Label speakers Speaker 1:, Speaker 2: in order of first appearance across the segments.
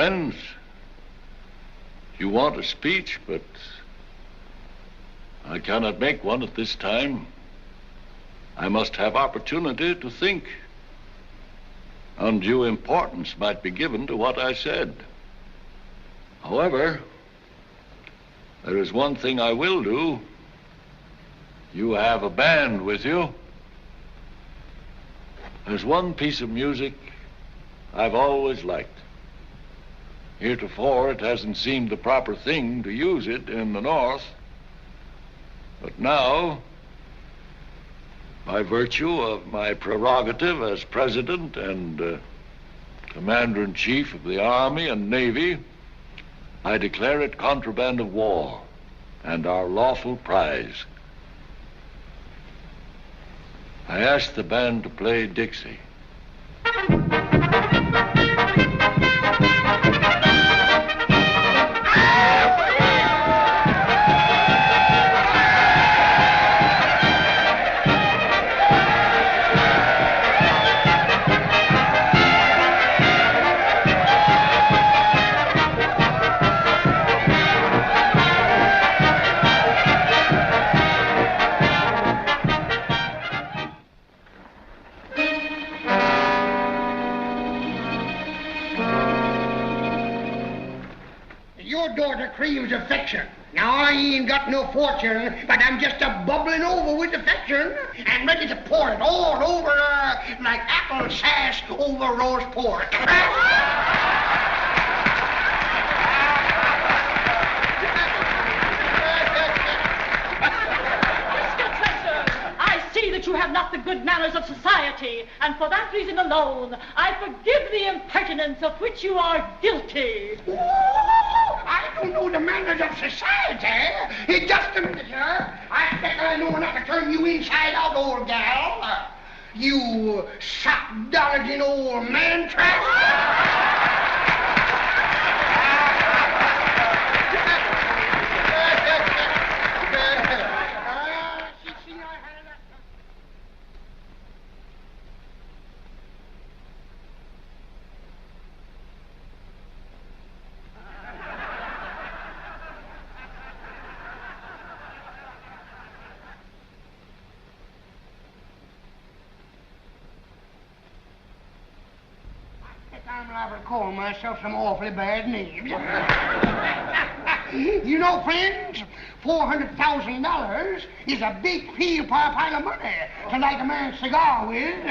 Speaker 1: friends. You want a speech, but I cannot make one at this time. I must have opportunity to think. Undue importance might be given to what I said. However, there is one thing I will do. You have a band with you. There's one piece of music I've always liked. Heretofore, it hasn't seemed the proper thing to use it in the North. But now, by virtue of my prerogative as President and Commander-in-Chief of the Army and Navy, I declare it contraband of war and our lawful prize. I ask the band to play Dixie.
Speaker 2: Cream's affection. Now, I ain't got no fortune, but I'm just bubbling over with affection and ready to pour it all over like apple sass over roast pork.
Speaker 3: That you have not the good manners of society, and for that reason alone, I forgive the impertinence of which you are guilty.
Speaker 2: Ooh, I don't know the manners of society. Just a minute, sir. I think I know enough to turn you inside out, old gal. You sock-dologing old man trap. I'm liable to call myself some awfully bad names. You know, friends, $400,000 is a big pile of money to light a man's cigar with.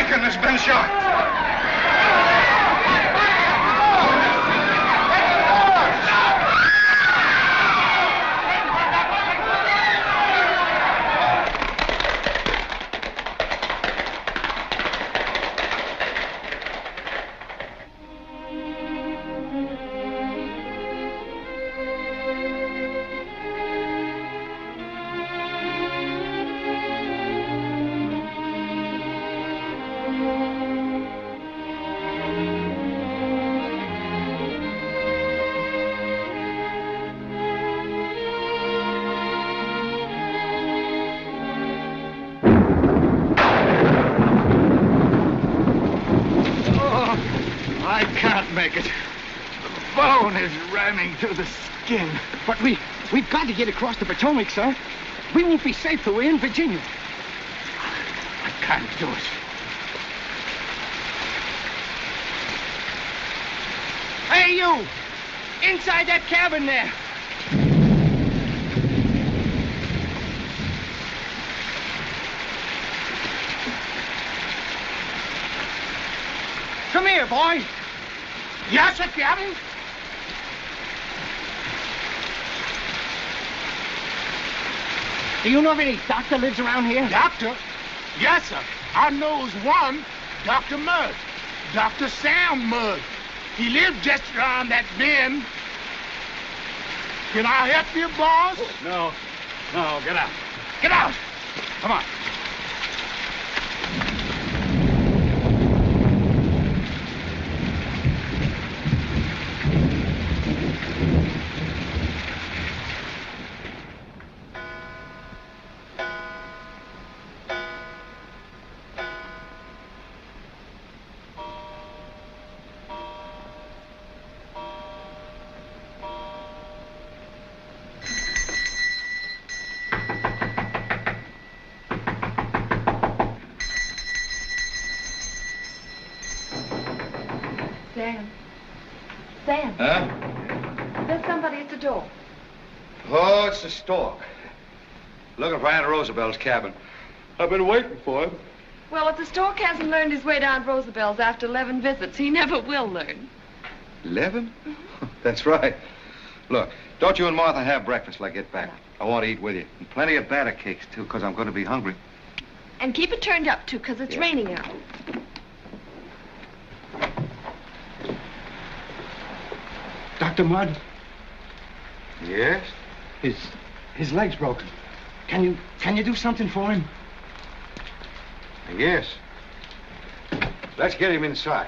Speaker 4: Has been shot.
Speaker 5: To the skin. But we've got to get across the Potomac, sir. We won't be safe till we're in Virginia. I can't do it. Hey, you! Inside that cabin there. Come here, boy.
Speaker 2: Yes, sir, Captain?
Speaker 5: Do you know if any doctor lives around here?
Speaker 4: Doctor? Yes, sir. I knows one, Dr. Mudd. Dr. Sam Mudd. He lives just around that bend. Can I help you, boss?
Speaker 5: No, get out.
Speaker 4: Get out! Come on.
Speaker 6: Huh?
Speaker 7: There's somebody at the door.
Speaker 6: Oh, it's the stork. Looking for Aunt Rosabel's cabin. I've been waiting for him.
Speaker 7: Well, if the stork hasn't learned his way to Aunt Rosabel's after 11 visits, he never will learn.
Speaker 6: 11? That's right. Look, don't you and Martha have breakfast till I get back. I want to eat with you. And plenty of batter cakes, too, because I'm going to be hungry.
Speaker 7: And keep it turned up, too, because it's raining out.
Speaker 5: Dr. Mudd?
Speaker 6: Yes?
Speaker 5: His leg's broken. Can you do something for him?
Speaker 6: Yes. Let's get him inside.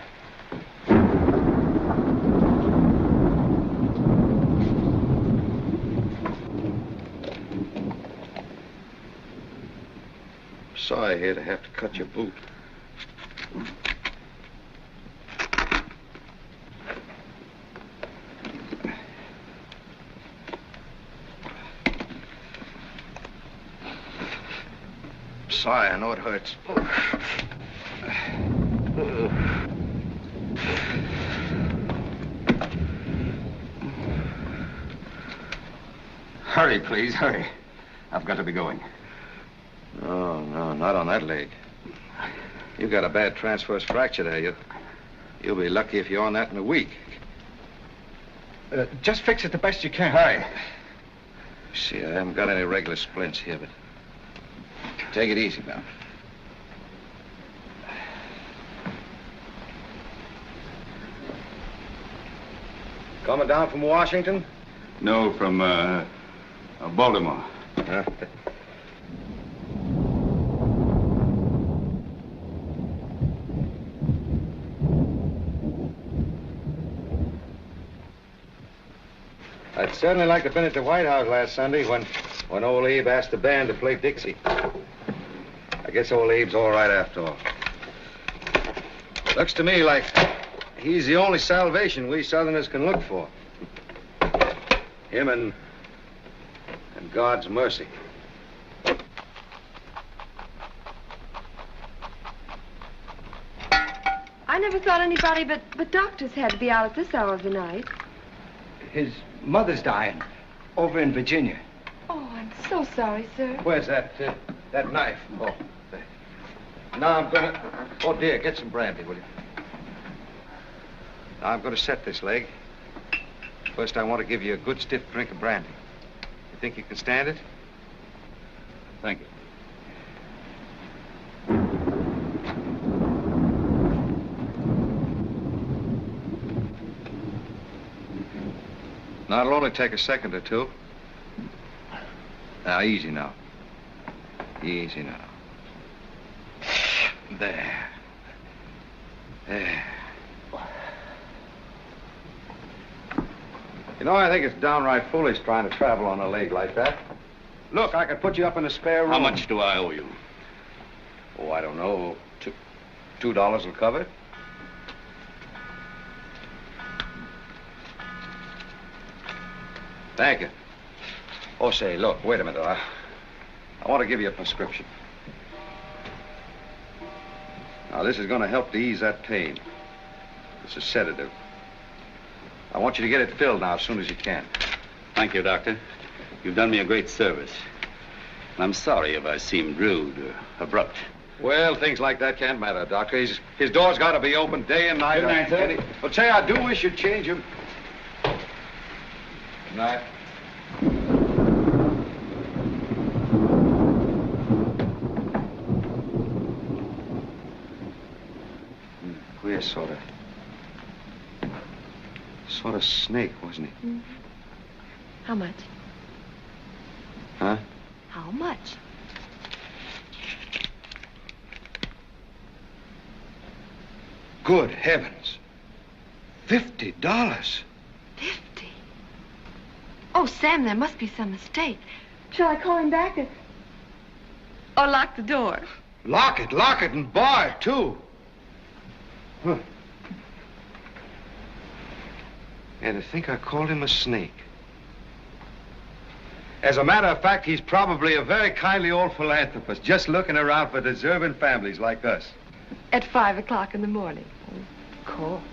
Speaker 6: Sorry here to have to cut your boot. Sorry, I know it hurts.
Speaker 8: Hurry, please, hurry. I've got to be going.
Speaker 6: No, not on that leg. You've got a bad transverse fracture there. You'll be lucky if you're on that in a week.
Speaker 5: Just fix it the best you can.
Speaker 6: Hurry. See, I haven't got any regular splints here, but take it easy now. Coming down from Washington?
Speaker 8: No, from, Baltimore.
Speaker 6: Huh? I'd certainly like to have been at the White House last Sunday when old Abe asked the band to play Dixie. I guess old Abe's all right after all. Looks to me like he's the only salvation we Southerners can look for. Him and God's mercy.
Speaker 7: I never thought anybody but doctors had to be out at this hour of the night.
Speaker 5: His mother's dying over in Virginia.
Speaker 7: Oh, I'm so sorry, sir.
Speaker 6: Where's that knife? Oh, there. Now I'm gonna... Oh, dear, get some brandy, will you? Now I'm gonna set this leg. First, I want to give you a good stiff drink of brandy. You think you can stand it?
Speaker 8: Thank you.
Speaker 6: Now, it'll only take a second or two. Now, easy now. Easy now. There. There. You know, I think it's downright foolish trying to travel on a leg like that. Look, I could put you up in a spare room.
Speaker 8: How much do I owe you?
Speaker 6: Oh, I don't know. $2 will cover it. Thank you. Oh, say, look, wait a minute. I want to give you a prescription. Now, this is going to help to ease that pain. It's a sedative. I want you to get it filled now as soon as you can.
Speaker 8: Thank you, Doctor. You've done me a great service. And I'm sorry if I seemed rude or abrupt.
Speaker 6: Well, things like that can't matter, Doctor. His door's got to be open day and night.
Speaker 8: Good night, sir.
Speaker 6: But say, I do wish you'd change him. Good night. Queer sort of snake, wasn't he?
Speaker 7: Mm-hmm. How much?
Speaker 6: Huh?
Speaker 7: How much?
Speaker 6: Good heavens. $50.
Speaker 7: 50? Oh, Sam, there must be some mistake. Shall I call him back or lock the door?
Speaker 6: Lock it, and bar it, too. Huh. And to think I called him a snake. As a matter of fact, he's probably a very kindly old philanthropist, just looking around for deserving families like us.
Speaker 7: At 5 o'clock in the morning. Of course.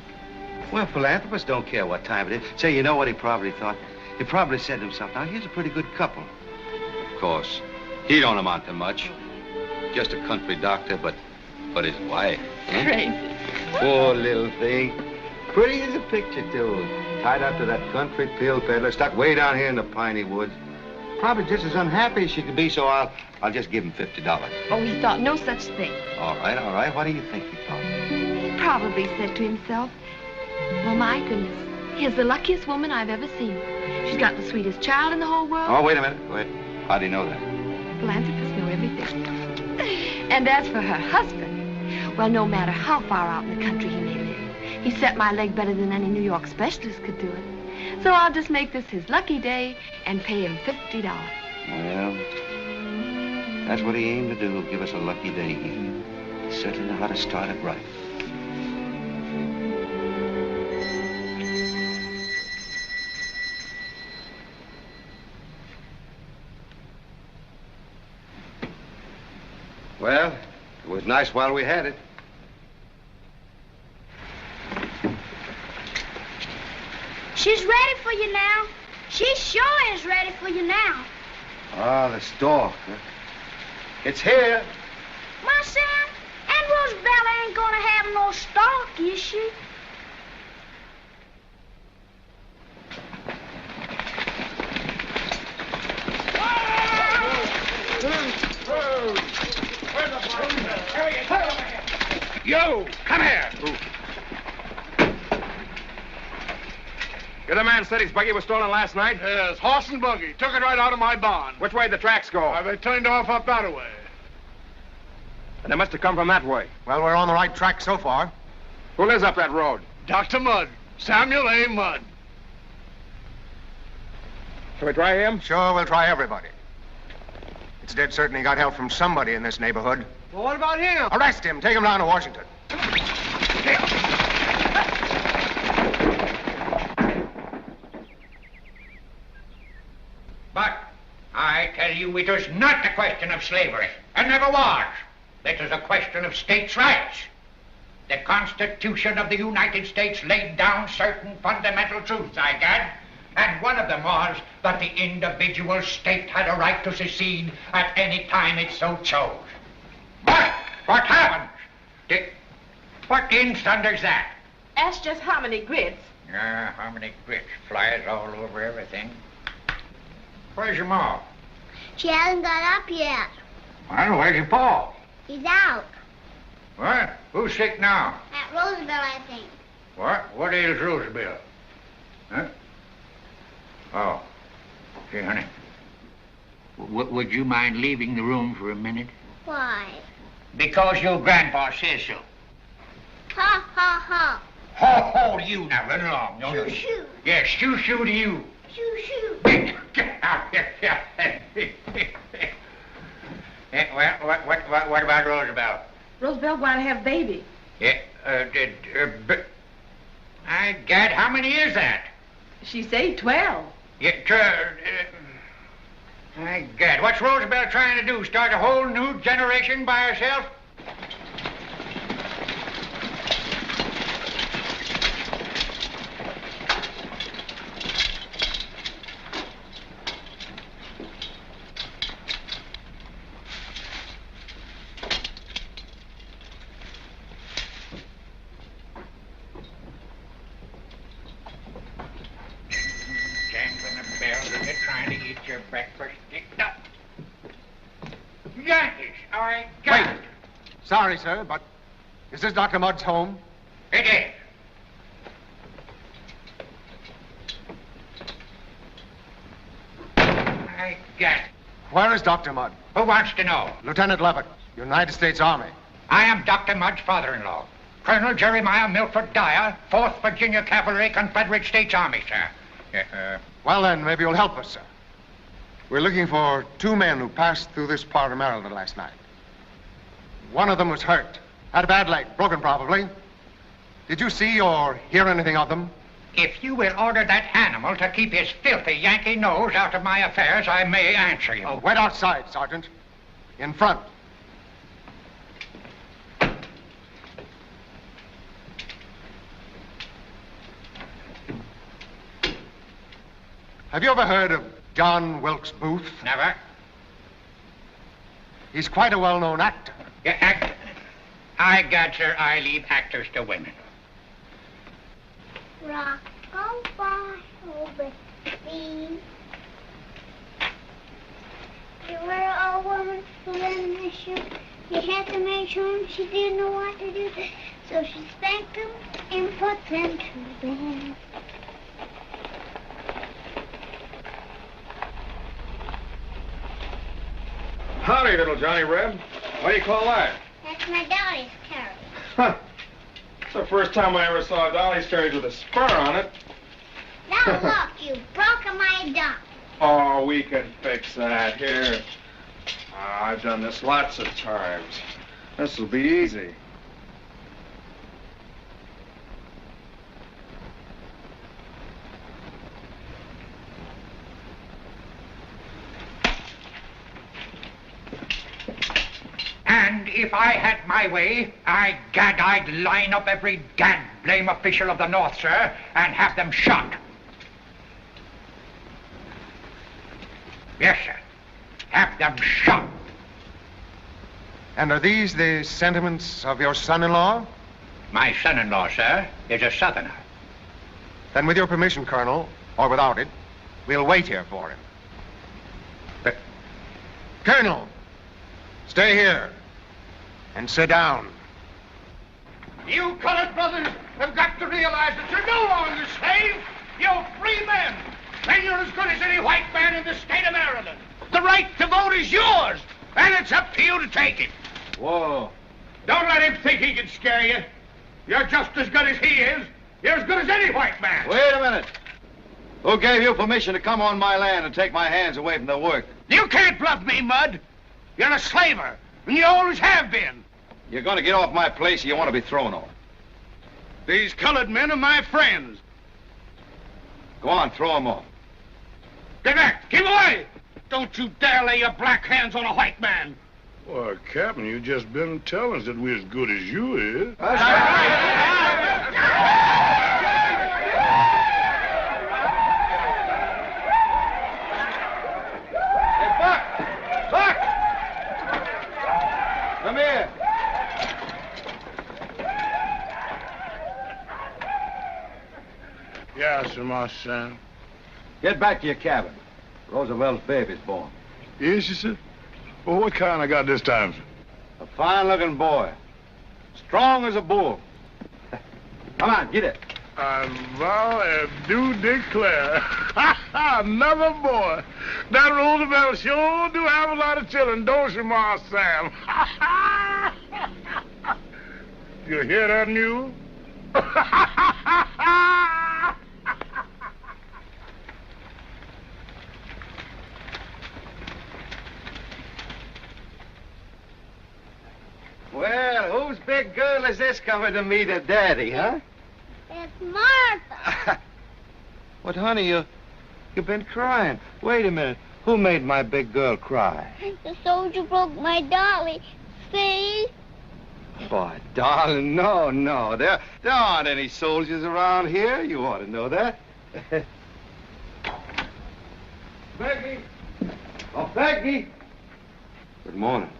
Speaker 6: Well, philanthropists don't care what time it is. Say, you know what he probably thought? He probably said to himself, now, here's a pretty good couple. Of course, he don't amount to much. Just a country doctor, but his wife. Huh?
Speaker 7: Crazy.
Speaker 6: Poor little thing. Pretty as a picture, too. Tied up to that country pill peddler, stuck way down here in the piney woods. Probably just as unhappy as she could be, so I'll just give him $50.
Speaker 7: Oh, he thought no such thing.
Speaker 6: All right. What do you think he thought?
Speaker 7: He probably said to himself, well, my goodness, here's the luckiest woman I've ever seen. She's got the sweetest child in the whole world.
Speaker 6: Oh, wait a minute. Wait. How do you know that?
Speaker 7: Philanthropists know everything. And as for her husband, well, no matter how far out in the country he may live, he set my leg better than any New York specialist could do it. So I'll just make this his lucky day and pay him $50.
Speaker 6: Well, that's what he aimed to do, give us a lucky day. He certainly know how to start it right. Well, it was nice while we had it.
Speaker 9: She's ready for you now. She sure is ready for you now.
Speaker 6: Ah, the stork. Huh? It's here.
Speaker 9: My son, Aunt Rosabella ain't gonna have no stock, is she?
Speaker 5: You, come here. You're the man said his buggy was stolen last night?
Speaker 4: Yes, horse and buggy. Took it right out of my barn.
Speaker 5: Which way did the tracks go?
Speaker 4: They turned off up that way.
Speaker 5: And they must have come from that way.
Speaker 10: Well, we're on the right track so far.
Speaker 5: Who lives up that road?
Speaker 4: Dr. Mudd. Samuel A. Mudd.
Speaker 5: Shall we try him?
Speaker 10: Sure, we'll try everybody. It's dead certain he got help from somebody in this neighborhood.
Speaker 2: Well, what about him?
Speaker 10: Arrest him. Take him down to Washington.
Speaker 2: But I tell you, it is not a question of slavery, and never was. It is a question of states' rights. The Constitution of the United States laid down certain fundamental truths, I gad, and one of them was that the individual state had a right to secede at any time it so chose. But what happens? What in thunder's that?
Speaker 3: Ask just how many grits.
Speaker 2: How many grits flies all over everything. Where's your ma?
Speaker 9: She hasn't got up yet.
Speaker 2: Well, where's your pa?
Speaker 9: He's out.
Speaker 2: What? Who's sick now?
Speaker 9: At Roosevelt, I think.
Speaker 2: What? What ails Roosevelt? Huh? Oh. Gee, honey. Would you mind leaving the room for a minute?
Speaker 9: Why?
Speaker 2: Because your grandpa says so.
Speaker 9: Ha, ha, ha.
Speaker 2: Ho, ho, you now, run along.
Speaker 9: Shoo, shoo.
Speaker 2: Yes, shoo, shoo to you.
Speaker 9: Shoo, shoo.
Speaker 2: Well, what about Roosevelt?
Speaker 3: Roosevelt want to have baby.
Speaker 2: Yeah, I gad, how many is that?
Speaker 3: She say 12.
Speaker 2: Yeah, I gad, what's Roosevelt trying to do? Start a whole new generation by herself?
Speaker 10: Sorry, sir, but is this Dr. Mudd's home?
Speaker 2: It is. I got it.
Speaker 10: Where is Dr. Mudd?
Speaker 2: Who wants to know?
Speaker 10: Lieutenant Levitt, United States Army.
Speaker 2: I am Dr. Mudd's father-in-law, Colonel Jeremiah Milford Dyer, 4th Virginia Cavalry, Confederate States Army, sir.
Speaker 10: Well, then, maybe you'll help us, sir. We're looking for 2 men who passed through this part of Maryland last night. One of them was hurt. Had a bad leg, broken probably. Did you see or hear anything of them?
Speaker 2: If you will order that animal to keep his filthy Yankee nose out of my affairs, I may answer you.
Speaker 10: Wait outside, Sergeant. In front. Have you ever heard of John Wilkes Booth?
Speaker 2: Never.
Speaker 10: He's quite a well-known actor.
Speaker 2: Yeah, actor. I sir, I leave actors to women.
Speaker 9: Rock, go by over the sea. There were a woman who lived in the ship. You had to make sure she didn't know what to do. So she spanked them and put them to bed.
Speaker 11: Howdy, little Johnny Reb. What do you call that?
Speaker 9: That's my Dolly's carrot.
Speaker 11: Huh. It's the first time I ever saw a Dolly's carriage with a spur on it.
Speaker 9: Now look, you broke my dump.
Speaker 11: Oh, we can fix that here. I've done this lots of times. This'll be easy.
Speaker 2: And if I had my way, I'd line up every gad blame official of the North, sir, and have them shot. Yes, sir. Have them shot.
Speaker 10: And are these the sentiments of your son-in-law?
Speaker 2: My son-in-law, sir, is a Southerner.
Speaker 10: Then with your permission, Colonel, or without it, we'll wait here for him.
Speaker 2: But...
Speaker 10: Colonel, stay here and sit down.
Speaker 4: You colored brothers have got to realize that you're no longer slaves. You're free men. And you're as good as any white man in the state of Maryland. The right to vote is yours, and it's up to you to take it.
Speaker 11: Whoa.
Speaker 4: Don't let him think he can scare you. You're just as good as he is. You're as good as any white man.
Speaker 6: Wait a minute. Who gave you permission to come on my land and take my hands away from the work?
Speaker 4: You can't bluff me, Mud. You're a slaver, and you always have been.
Speaker 6: You're going to get off my place or you want to be thrown off?
Speaker 4: These colored men are my friends.
Speaker 6: Go on, throw them off.
Speaker 4: Get back! Keep away! Don't you dare lay your black hands on a white man!
Speaker 12: Why, Captain, you just been telling us that we're as good as you is.
Speaker 6: That's right. Hey, Buck! Buck! Come here.
Speaker 12: Yes, sir, my son.
Speaker 6: Get back to your cabin. Roosevelt's baby's born.
Speaker 12: Yes, you said? Well, what kind I got this time, sir?
Speaker 6: A fine-looking boy. Strong as a bull. Come on, get it.
Speaker 12: I vow and do declare. Another boy. That Roosevelt sure do have a lot of children, don't you, Ma Sam? You hear that news?
Speaker 6: Well, whose big girl is this coming to meet her daddy, huh?
Speaker 9: It's Martha.
Speaker 6: What, honey, you've been crying. Wait a minute. Who made my big girl cry?
Speaker 9: The soldier broke my dolly. See?
Speaker 6: Boy, darling, no. There aren't any soldiers around here. You ought to know that. Peggy! Oh, Peggy! Good morning.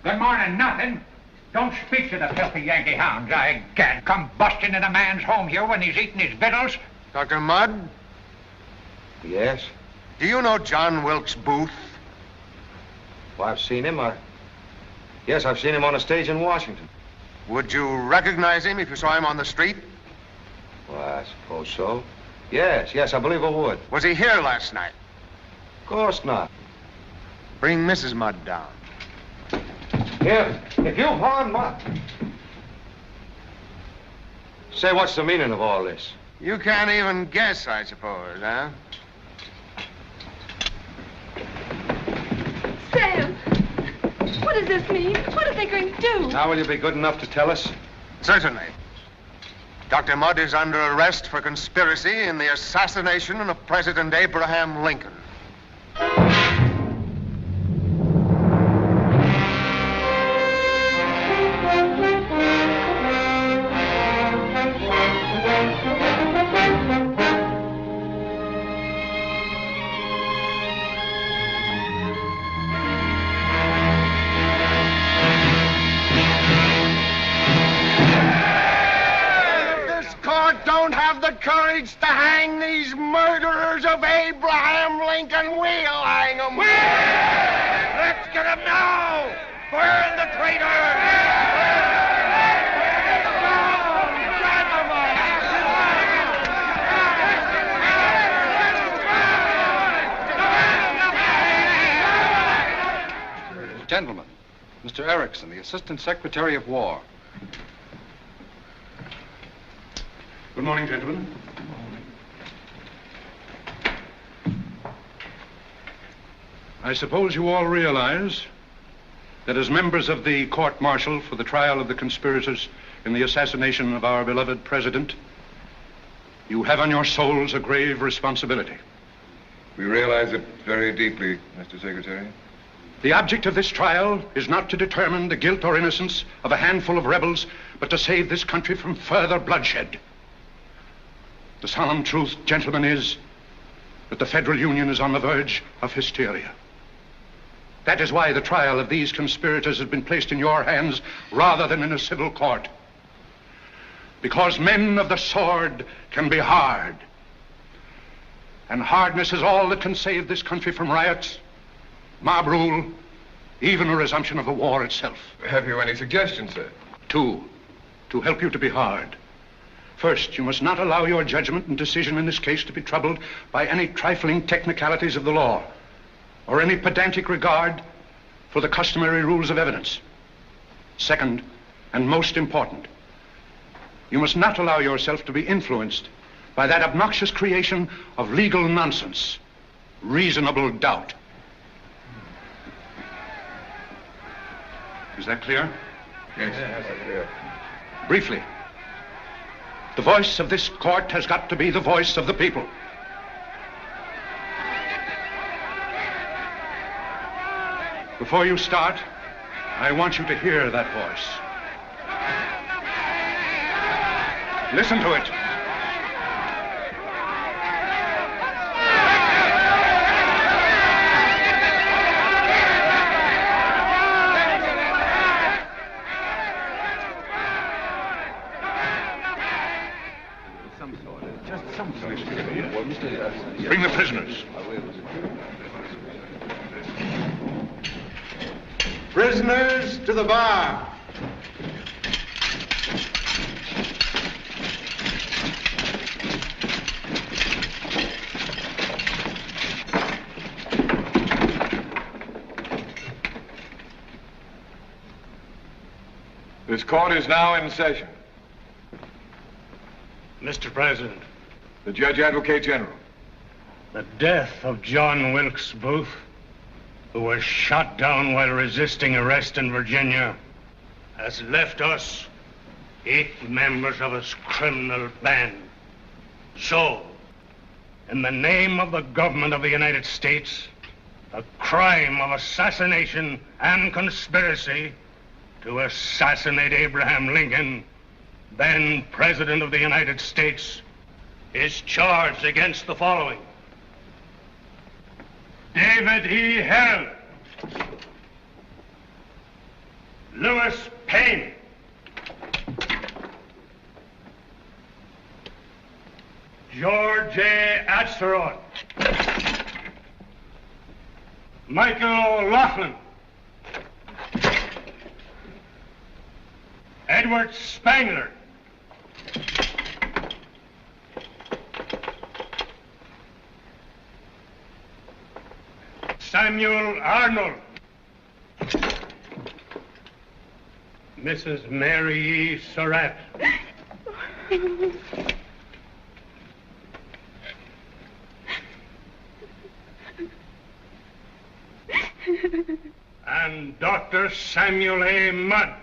Speaker 2: Good morning, nothing. Don't speak to the filthy Yankee hounds. I can't come busting in a man's home here when he's eating his victuals.
Speaker 10: Dr. Mudd?
Speaker 6: Yes?
Speaker 10: Do you know John Wilkes Booth?
Speaker 6: Well, I've seen him. Yes, I've seen him on a stage in Washington.
Speaker 10: Would you recognize him if you saw him on the street?
Speaker 6: Well, I suppose so. Yes, I believe I would.
Speaker 10: Was he here last night?
Speaker 6: Of course not.
Speaker 10: Bring Mrs. Mudd down.
Speaker 6: Here, if you pardon my... Say, what's the meaning of all this?
Speaker 10: You can't even guess, I suppose, huh?
Speaker 7: Sam, what does this mean? What are they going to do?
Speaker 6: Now, will you be good enough to tell us?
Speaker 10: Certainly. Dr. Mudd is under arrest for conspiracy in the assassination of President Abraham Lincoln.
Speaker 12: it's to hang these murderers of Abraham Lincoln. We'll hang them.
Speaker 2: Let's get them now! Burn the traitors!
Speaker 13: Gentlemen, Mr. Erickson, the Assistant Secretary of War.
Speaker 14: Good morning, gentlemen. I suppose you all realize that as members of the court-martial for the trial of the conspirators in the assassination of our beloved president, you have on your souls a grave responsibility.
Speaker 15: We realize it very deeply, Mr. Secretary.
Speaker 14: The object of this trial is not to determine the guilt or innocence of a handful of rebels, but to save this country from further bloodshed. The solemn truth, gentlemen, is that the Federal Union is on the verge of hysteria. That is why the trial of these conspirators has been placed in your hands rather than in a civil court. Because men of the sword can be hard. And hardness is all that can save this country from riots, mob rule, even a resumption of the war itself.
Speaker 15: Have you any suggestions, sir?
Speaker 14: Two, to help you to be hard. First, you must not allow your judgment and decision in this case to be troubled by any trifling technicalities of the law or any pedantic regard for the customary rules of evidence. Second, and most important, you must not allow yourself to be influenced by that obnoxious creation of legal nonsense, reasonable doubt. Is that clear?
Speaker 15: Yes, that's clear.
Speaker 14: Briefly, the voice of this court has got to be the voice of the people. Before you start, I want you to hear that voice. Listen to it. Bring the prisoners.
Speaker 10: Prisoners to the bar.
Speaker 15: This court is now in session.
Speaker 12: Mr. President.
Speaker 15: The Judge Advocate General.
Speaker 12: The death of John Wilkes Booth, who was shot down while resisting arrest in Virginia, has left us 8 members of his criminal band. So, in the name of the government of the United States, the crime of assassination and conspiracy to assassinate Abraham Lincoln, then President of the United States, is charged against the following: David E. Herron, Lewis Payne, George A. Atzerodt, Michael O'Loughlin, Edward Spangler, Samuel Arnold, Mrs. Mary E. Surratt, and Dr. Samuel A. Mudd.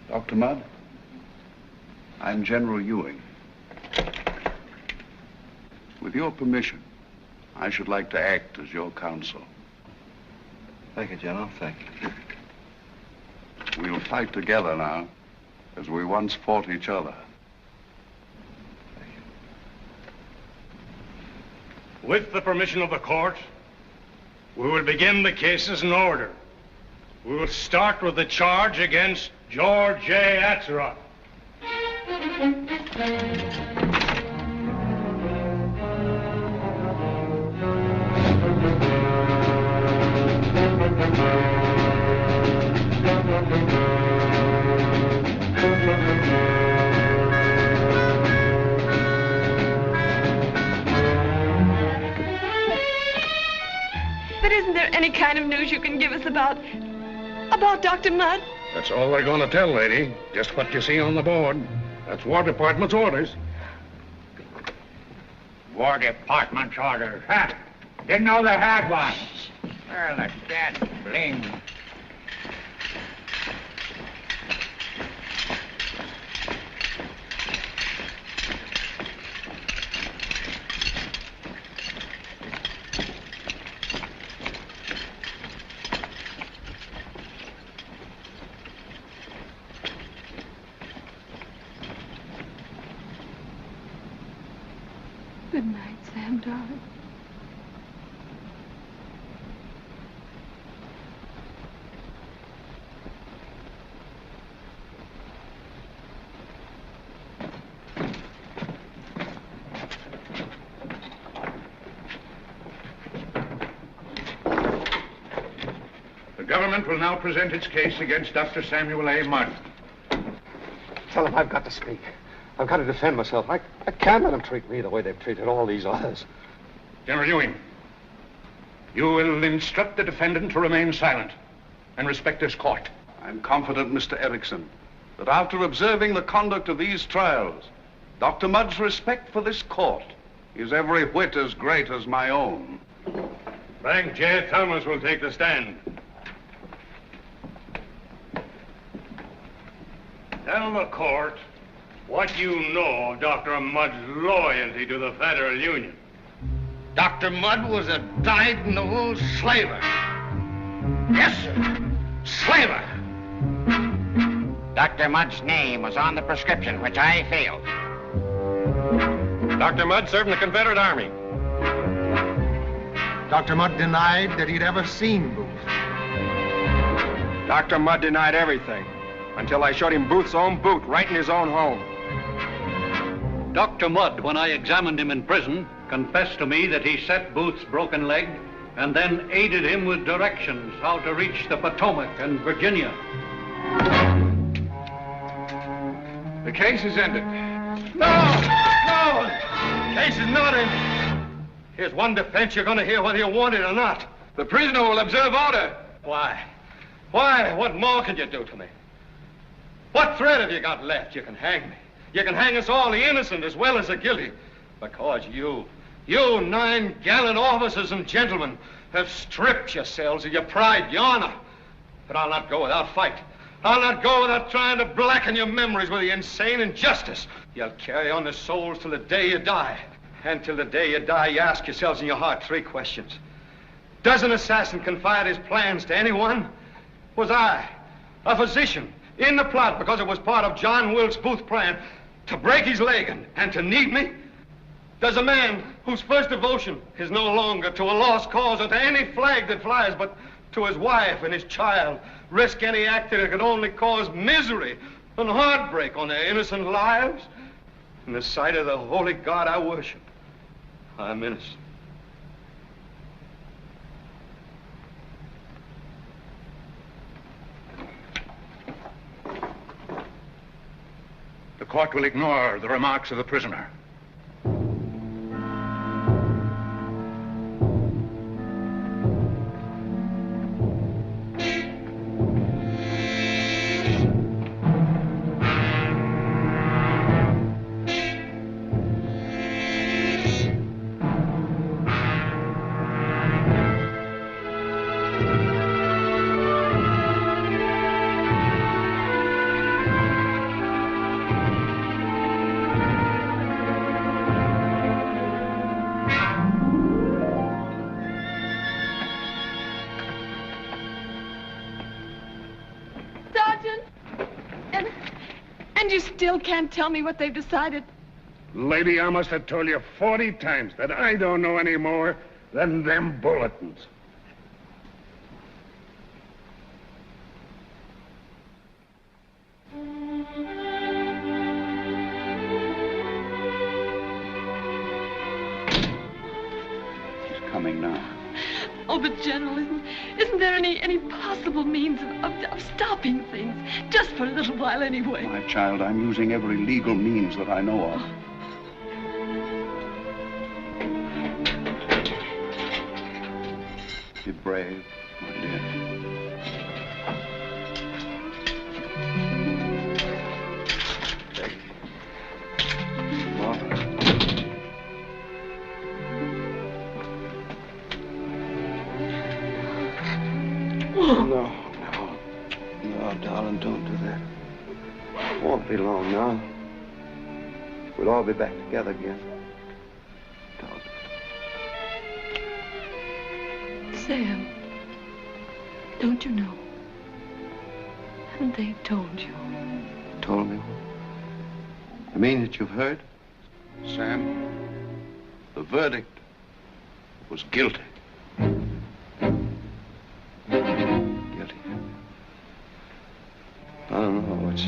Speaker 16: Dr. Mudd, I'm General Ewing. With your permission, I should like to act as your counsel.
Speaker 6: Thank you, General. Thank you.
Speaker 16: We'll fight together now, as we once fought each other.
Speaker 12: With the permission of the court, we will begin the cases in order. We'll start with the charge against George J. Atzeroth.
Speaker 7: But isn't there any kind of news you can give us about Dr. Mudd?
Speaker 14: That's all they're going to tell, lady. Just what you see on the board. That's War Department's orders.
Speaker 5: War Department's orders, huh? Didn't know they had one. Well, the dead bling.
Speaker 7: Good night, Sam, darling.
Speaker 14: The government will now present its case against Dr. Samuel A. Mudd.
Speaker 5: Tell him I've got to speak. I've got to defend myself. I can't let them treat me the way they've treated all these others.
Speaker 14: General Ewing, you will instruct the defendant to remain silent and respect this court.
Speaker 16: I'm confident, Mr. Erickson, that after observing the conduct of these trials, Dr. Mudd's respect for this court is every whit as great as my own.
Speaker 12: Frank J. Thomas will take the stand. Tell the court what you know of Dr. Mudd's loyalty to the Federal Union.
Speaker 2: Dr. Mudd was a dyed-in-the-wool slaver. Yes, sir. Slaver.
Speaker 5: Dr. Mudd's name was on the prescription, which I failed.
Speaker 11: Dr. Mudd served in the Confederate Army.
Speaker 10: Dr. Mudd denied that he'd ever seen Booth.
Speaker 11: Dr. Mudd denied everything until I showed him Booth's own boot right in his own home.
Speaker 17: Dr. Mudd, when I examined him in prison, confessed to me that he set Booth's broken leg and then aided him with directions how to reach the Potomac and Virginia.
Speaker 11: The case is ended. No! No! The case is not ended. Here's one defense you're going to hear whether you want it or not. The prisoner will observe order. Why? Why? What more can you do to me? What threat have you got left? You can hang me. You can hang us all, the innocent as well as the guilty. Because you 9 gallant officers and gentlemen, have stripped yourselves of your pride, your honor. But I'll not go without fight. I'll not go without trying to blacken your memories with the insane injustice. You'll carry on the souls till the day you die. And till the day you die, you ask yourselves in your heart 3 questions. Does an assassin confide his plans to anyone? Was I, a physician, in the plot because it was part of John Wilkes Booth's plan to break his leg and to need me? Does a man whose first devotion is no longer to a lost cause or to any flag that flies, but to his wife and his child, risk any act that could only cause misery and heartbreak on their innocent lives? In the sight of the holy God I worship, I'm innocent.
Speaker 14: The court will ignore the remarks of the prisoner.
Speaker 7: And you still can't tell me what they've decided?
Speaker 12: Lady, I must have told you 40 times that I don't know any more than them bulletins.
Speaker 7: Oh, but General, isn't there any possible means of stopping things? Just for a little while anyway.
Speaker 16: My child, I'm using every legal means that I know of. Be brave, my dear.
Speaker 6: No, darling, don't do that. Won't be long now. We'll all be back together again. Don't.
Speaker 7: Sam, don't you know? Haven't they told you?
Speaker 6: Told me? You mean that you've heard?
Speaker 16: Sam, the verdict was guilty.
Speaker 6: Guilty. I don't know. It's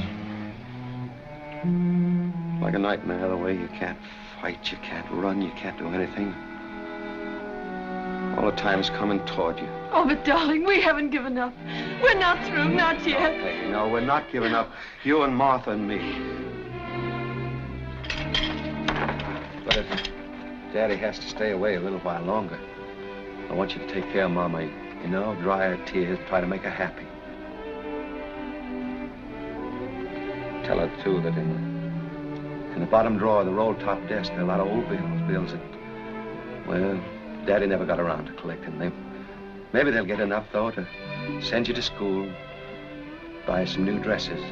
Speaker 6: like a nightmare, the way you can't fight, you can't run, you can't do anything. All the time is coming toward you.
Speaker 7: Oh, but darling, we haven't given up. We're not through, not yet.
Speaker 6: Okay, no, we're not giving up. You and Martha and me. But if Daddy has to stay away a little while longer, I want you to take care of Mama. You know, dry her tears, try to make her happy. Tell her, too, that in the bottom drawer of the roll-top desk, there are a lot of old bills that, well, Daddy never got around to collecting. Maybe they'll get enough, though, to send you to school, buy some new dresses.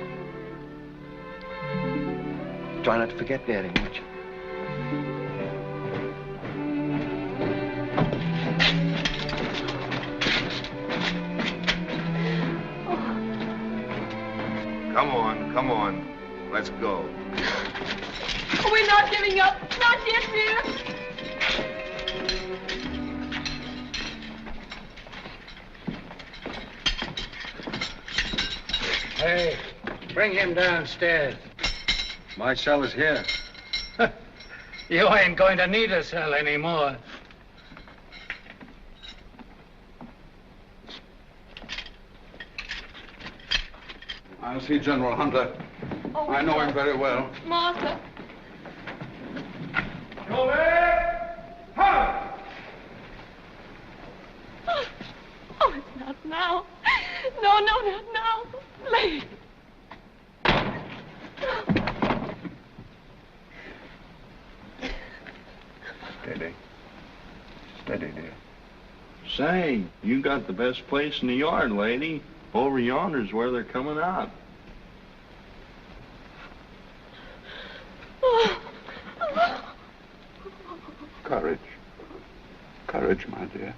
Speaker 6: Try not to forget Daddy, won't you?
Speaker 15: Come on. Let's go.
Speaker 7: We're not giving up. Not yet, dear.
Speaker 12: Hey, bring him downstairs.
Speaker 6: My cell is here.
Speaker 12: You ain't going to need a cell anymore.
Speaker 16: I'll see General Hunter.
Speaker 7: Oh,
Speaker 16: I know him very well.
Speaker 7: Martha.
Speaker 11: Oh,
Speaker 7: it's not now. No, not now. Late.
Speaker 16: Steady. Steady, dear.
Speaker 1: Say, you got the best place in the yard, lady. Over yonder's where they're coming out.
Speaker 16: Courage. Courage, my dear.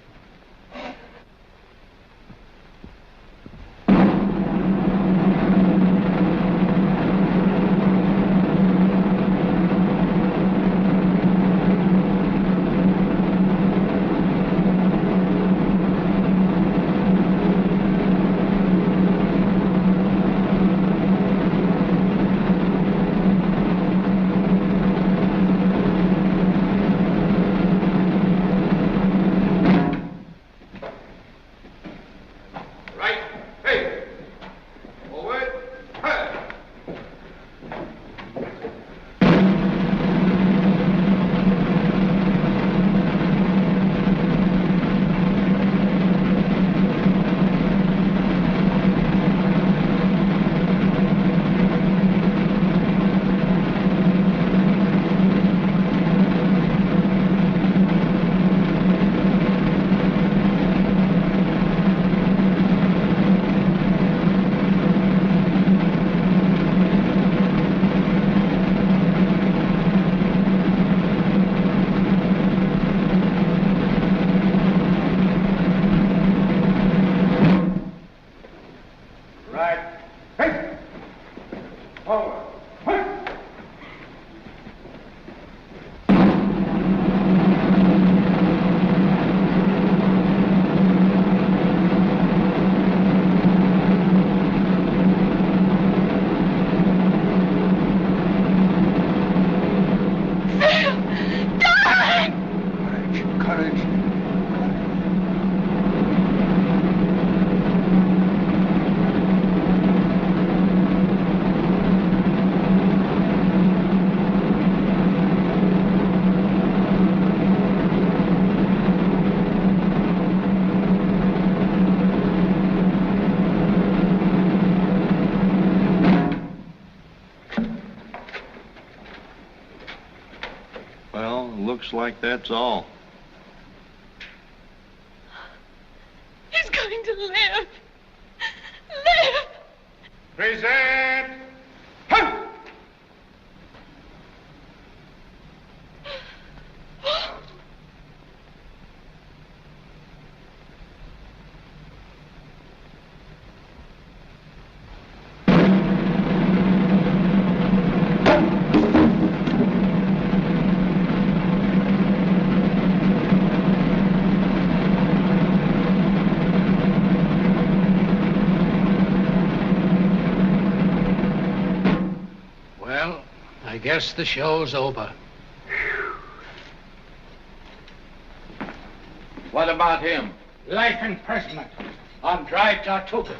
Speaker 1: Looks like that's all.
Speaker 3: He's going to live. Live!
Speaker 4: Present!
Speaker 5: I guess the show's over.
Speaker 11: What about him?
Speaker 5: Life imprisonment on dry tortugas.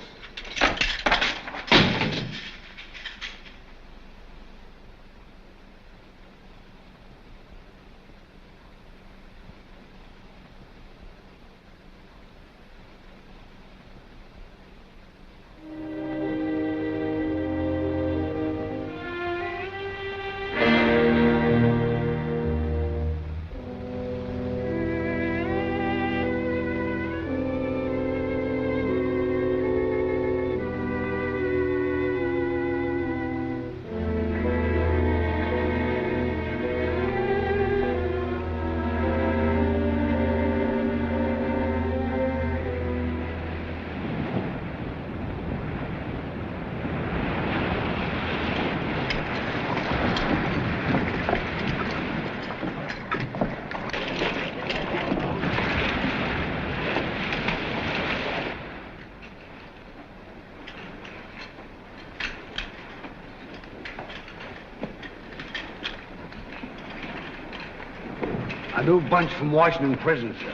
Speaker 5: A new bunch from Washington prison, sir.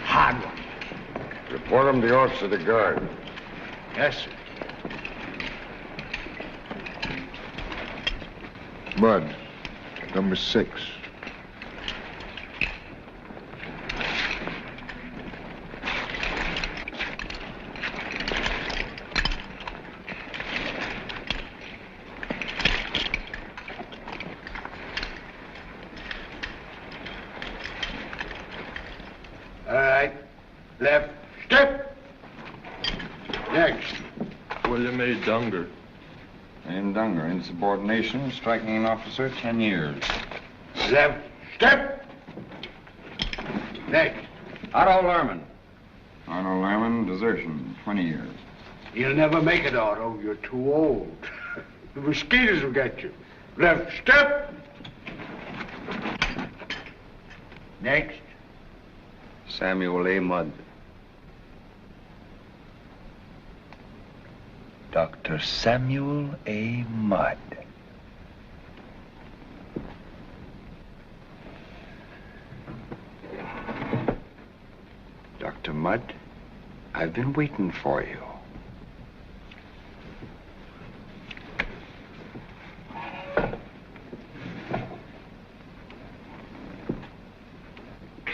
Speaker 5: Hard one.
Speaker 15: Report him to the officer of the guard.
Speaker 5: Yes, sir.
Speaker 15: Mud, number 6.
Speaker 5: All right. Left. Step. Next.
Speaker 1: William A. Dunger.
Speaker 13: Named Dunger, insubordination, striking an officer, 10 years.
Speaker 5: Left. Step. Next.
Speaker 13: Otto Lerman. Otto Lerman, desertion, 20 years.
Speaker 5: You'll never make it, Otto. You're too old. The mosquitoes will get you. Left. Step. Next.
Speaker 6: Samuel A. Mudd. Dr. Samuel A. Mudd. Dr. Mudd, I've been waiting for you.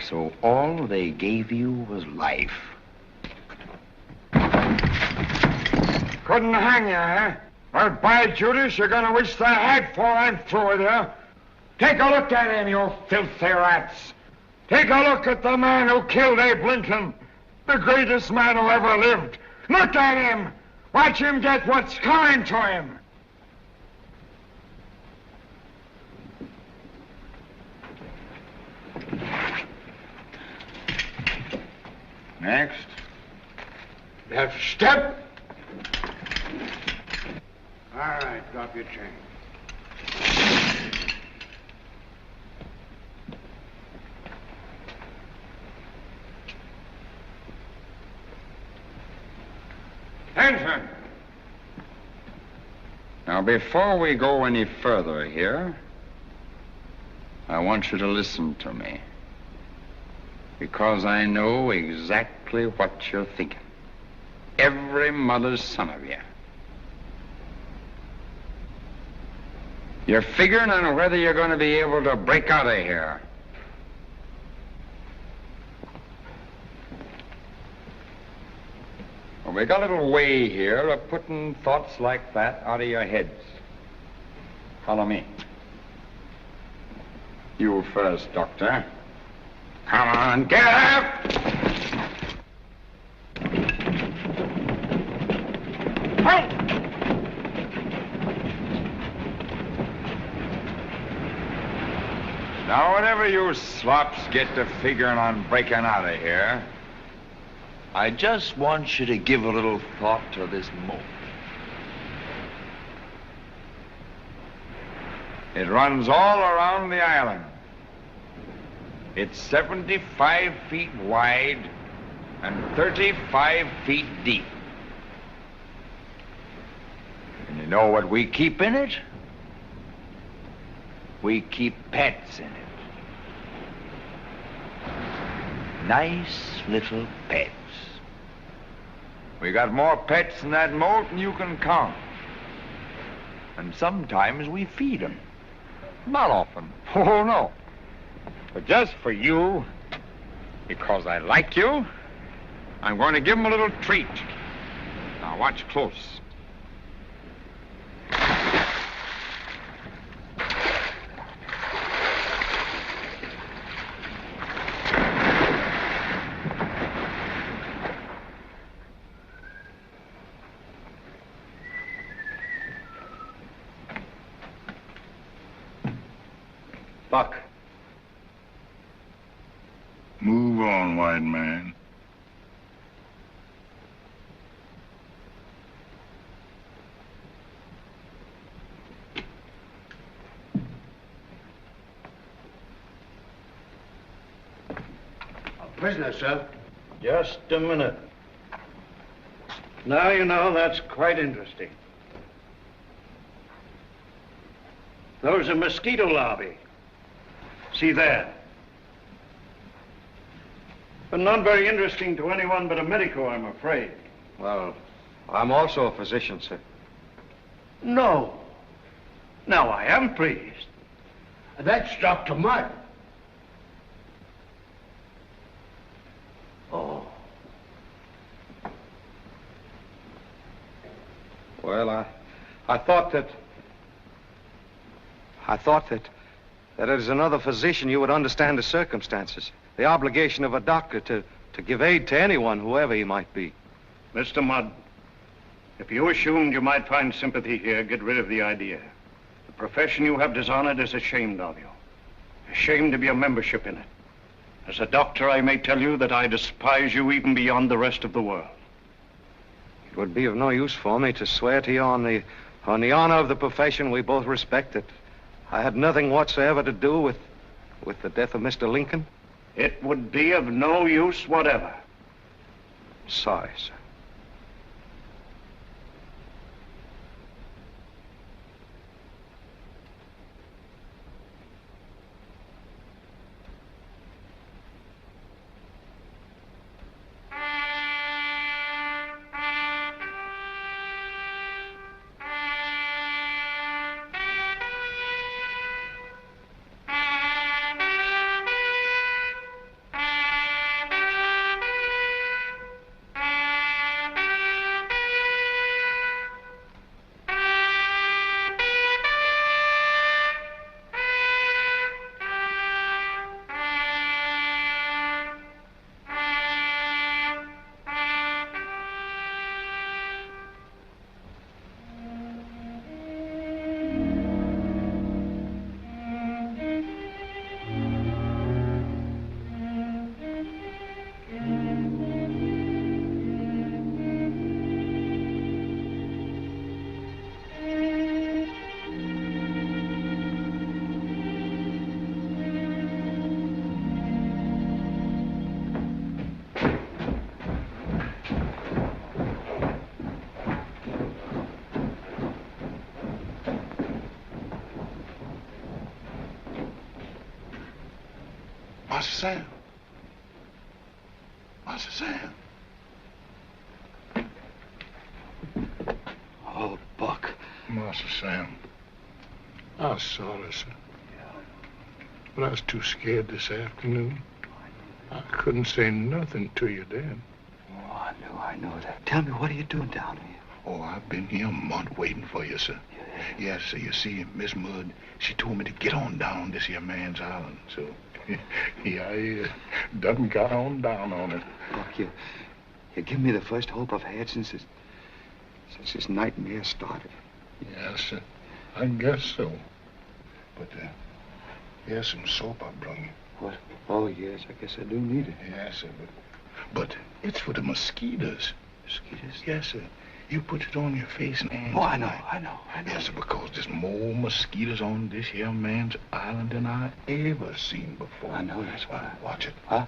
Speaker 6: So all they gave you was life.
Speaker 18: Couldn't hang you, huh? Well, by Judas, you're gonna wish the head for I'm through with you. Take a look at him, you filthy rats. Take a look at the man who killed Abe Lincoln, the greatest man who ever lived. Look at him. Watch him get what's coming to him.
Speaker 5: Next. Left. Step. All right, drop your chain.
Speaker 18: Attention. Now, before we go any further here, I want you to listen to me. Because I know exactly what you're thinking. Every mother's son of you. You're figuring on whether you're going to be able to break out of here. Well, we got a little way here of putting thoughts like that out of your heads. Follow me. You first, Doctor. Come on, get up! Halt! Now, whenever you slops get to figuring on breaking out of here,
Speaker 1: I just want you to give a little thought to this moat.
Speaker 18: it runs all around the island. It's 75 feet wide and 35 feet deep. And you know what we keep in it? We keep pets in it. Nice little pets. We got more pets in that moat than you can count. And sometimes we feed them. Not often. Oh, no. But just for you, because I like you, I'm going to give them a little treat. Now watch close.
Speaker 17: Buck.
Speaker 12: Move on, white man.
Speaker 17: A prisoner, sir. Just a minute. Now you know, that's quite interesting. Those are mosquito larvae. See there. But not very interesting to anyone but a medico, I'm afraid.
Speaker 6: Well, I'm also a physician, sir.
Speaker 17: No. Now, I am pleased. That's Dr. Mudd. Oh.
Speaker 6: Well, I thought that as another physician you would understand the circumstances, the obligation of a doctor to give aid to anyone, whoever he might be.
Speaker 17: Mr. Mudd, if you assumed you might find sympathy here, get rid of the idea. The profession you have dishonored is ashamed of you. Ashamed of your membership in it. As a doctor, I may tell you that I despise you even beyond the rest of the world.
Speaker 6: It would be of no use for me to swear to you on the honor of the profession we both respected. I had nothing whatsoever to do with the death of Mr. Lincoln.
Speaker 17: It would be of no use whatever.
Speaker 6: Sorry, sir.
Speaker 12: Master Sam. Master Sam.
Speaker 17: Oh, Buck.
Speaker 12: Master Sam. I was sorry, sir. But I was too scared this afternoon. I couldn't say nothing to you then.
Speaker 17: Oh, I know that. Tell me, what are you doing down here?
Speaker 14: Oh, I've been here a month waiting for you, sir. Yes, sir. You see, Miss Mudd, she told me to get on down this here man's island. So, yeah, I done got on down on it.
Speaker 6: Look, you give me the first hope I've had since this nightmare started.
Speaker 14: Yes, sir. I guess so. But, here's some soap I brought you.
Speaker 6: What? Oh, yes, I guess I do need it.
Speaker 14: Yes, sir. But it's for the mosquitoes.
Speaker 6: Mosquitoes?
Speaker 14: Yes, sir. You put it on your face and hands.
Speaker 6: Oh, I know.
Speaker 14: Yes, sir, because there's more mosquitoes on this here man's island than I ever seen before.
Speaker 6: I know, that's why.
Speaker 14: Watch it.
Speaker 6: Huh?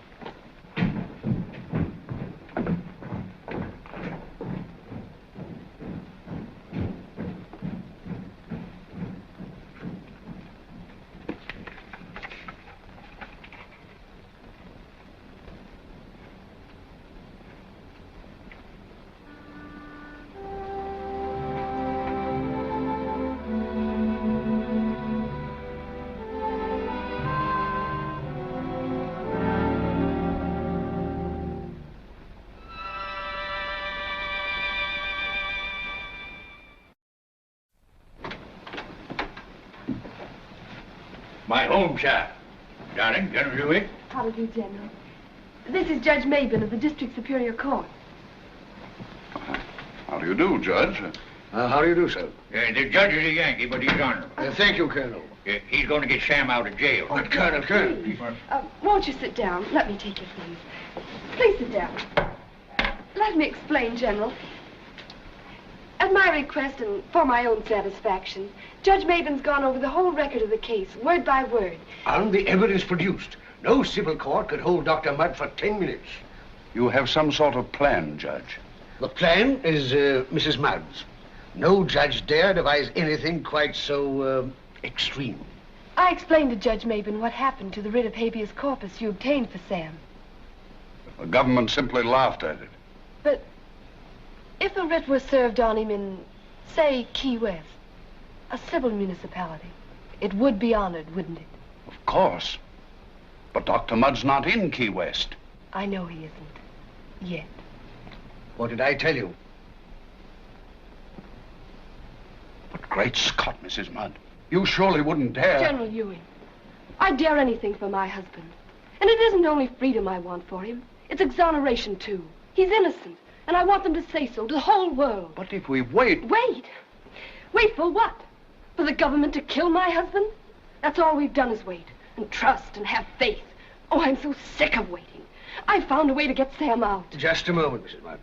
Speaker 19: My home, sir. Darling, General Hewitt.
Speaker 7: How do you do, General? This is Judge Mabin of the District Superior Court.
Speaker 16: How do you do, Judge?
Speaker 19: How do you do, sir? The judge is a Yankee, but he's honorable.
Speaker 5: Thank you, Colonel.
Speaker 19: He's going to get Sam out of jail.
Speaker 5: Oh, Colonel.
Speaker 7: Won't you sit down? Let me take your things. Please sit down. Let me explain, General. At my request and for my own satisfaction, Judge Mabin's gone over the whole record of the case, word by word.
Speaker 5: And the evidence produced. No civil court could hold Dr. Mudd for 10 minutes.
Speaker 16: You have some sort of plan, Judge.
Speaker 5: The plan is Mrs. Mudd's. No judge dare devise anything quite so extreme.
Speaker 7: I explained to Judge Mabin what happened to the writ of habeas corpus you obtained for Sam.
Speaker 16: The government simply laughed at it.
Speaker 7: But if a writ were served on him in, say, Key West, a civil municipality, it would be honored, wouldn't it?
Speaker 16: Of course. But Dr. Mudd's not in Key West.
Speaker 7: I know he isn't. Yet.
Speaker 5: What did I tell you?
Speaker 16: But great Scott, Mrs. Mudd. You surely wouldn't dare...
Speaker 7: General Ewing, I'd dare anything for my husband. And it isn't only freedom I want for him. It's exoneration, too. He's innocent. And I want them to say so to the whole world.
Speaker 16: But if we wait...
Speaker 7: Wait? Wait for what? For the government to kill my husband? That's all we've done is wait. And trust and have faith. Oh, I'm so sick of waiting. I found a way to get Sam out.
Speaker 5: Just a moment, Mrs. Mudd.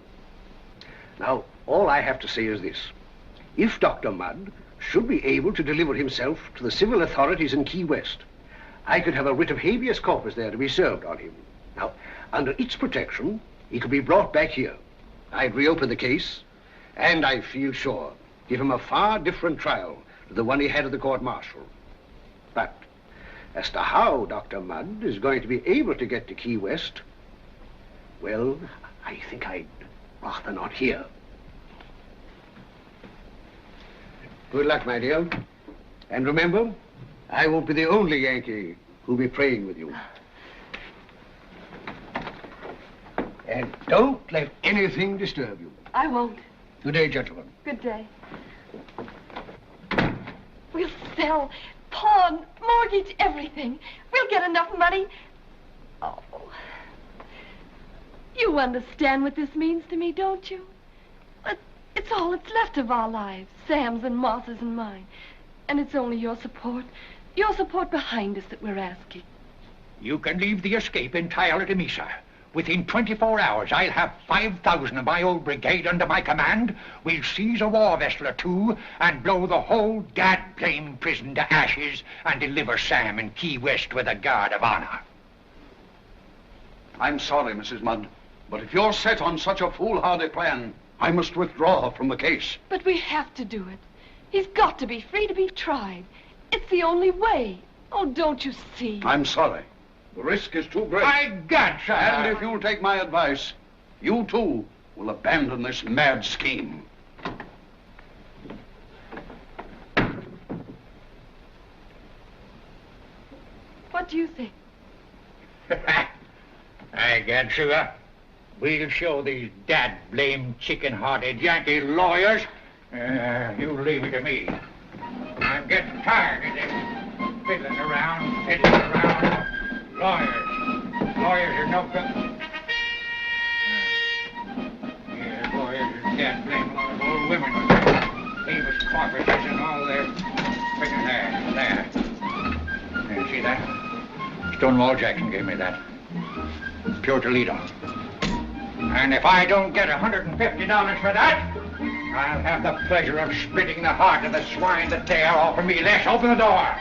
Speaker 5: Now, all I have to say is this. If Dr. Mudd should be able to deliver himself to the civil authorities in Key West, I could have a writ of habeas corpus there to be served on him. Now, under its protection, he could be brought back here. I'd reopen the case, and I feel sure, give him a far different trial to the one he had at the court-martial. But as to how Dr. Mudd is going to be able to get to Key West, well, I think I'd rather not hear. Good luck, my dear. And remember, I won't be the only Yankee who'll be praying with you. And don't let anything disturb you.
Speaker 7: I won't.
Speaker 5: Good day, gentlemen.
Speaker 7: Good day. We'll sell, pawn, mortgage, everything. We'll get enough money. Oh. You understand what this means to me, don't you? It's all that's left of our lives, Sam's and Moss's and mine. And it's only your support behind us that we're asking.
Speaker 19: You can leave the escape entirely to me, sir. Within 24 hours, I'll have 5,000 of my old brigade under my command. We'll seize a war vessel or two and blow the whole gad-blame prison to ashes and deliver Sam in Key West with a guard of honor.
Speaker 16: I'm sorry, Mrs. Mudd, but if you're set on such a foolhardy plan, I must withdraw from the case.
Speaker 7: But we have to do it. He's got to be free to be tried. It's the only way. Oh, don't you see?
Speaker 16: I'm sorry. The risk is too great.
Speaker 19: My God, sir!
Speaker 16: And if you'll take my advice, you too will abandon this mad scheme.
Speaker 7: What do you think?
Speaker 19: I can't, sugar. We'll show these dad-blamed, chicken-hearted Yankee lawyers. You leave it to me. I'm getting tired of this fiddling around. Lawyers are no good. Yeah, lawyers are dad-blamed lawyers. Old women with famous corpses and all their figure there. Yeah, see that? Stonewall Jackson gave me that. Pure Toledo. And if I don't get $150 for that, I'll have the pleasure of splitting the heart of the swine that dare offer me less. Open the door.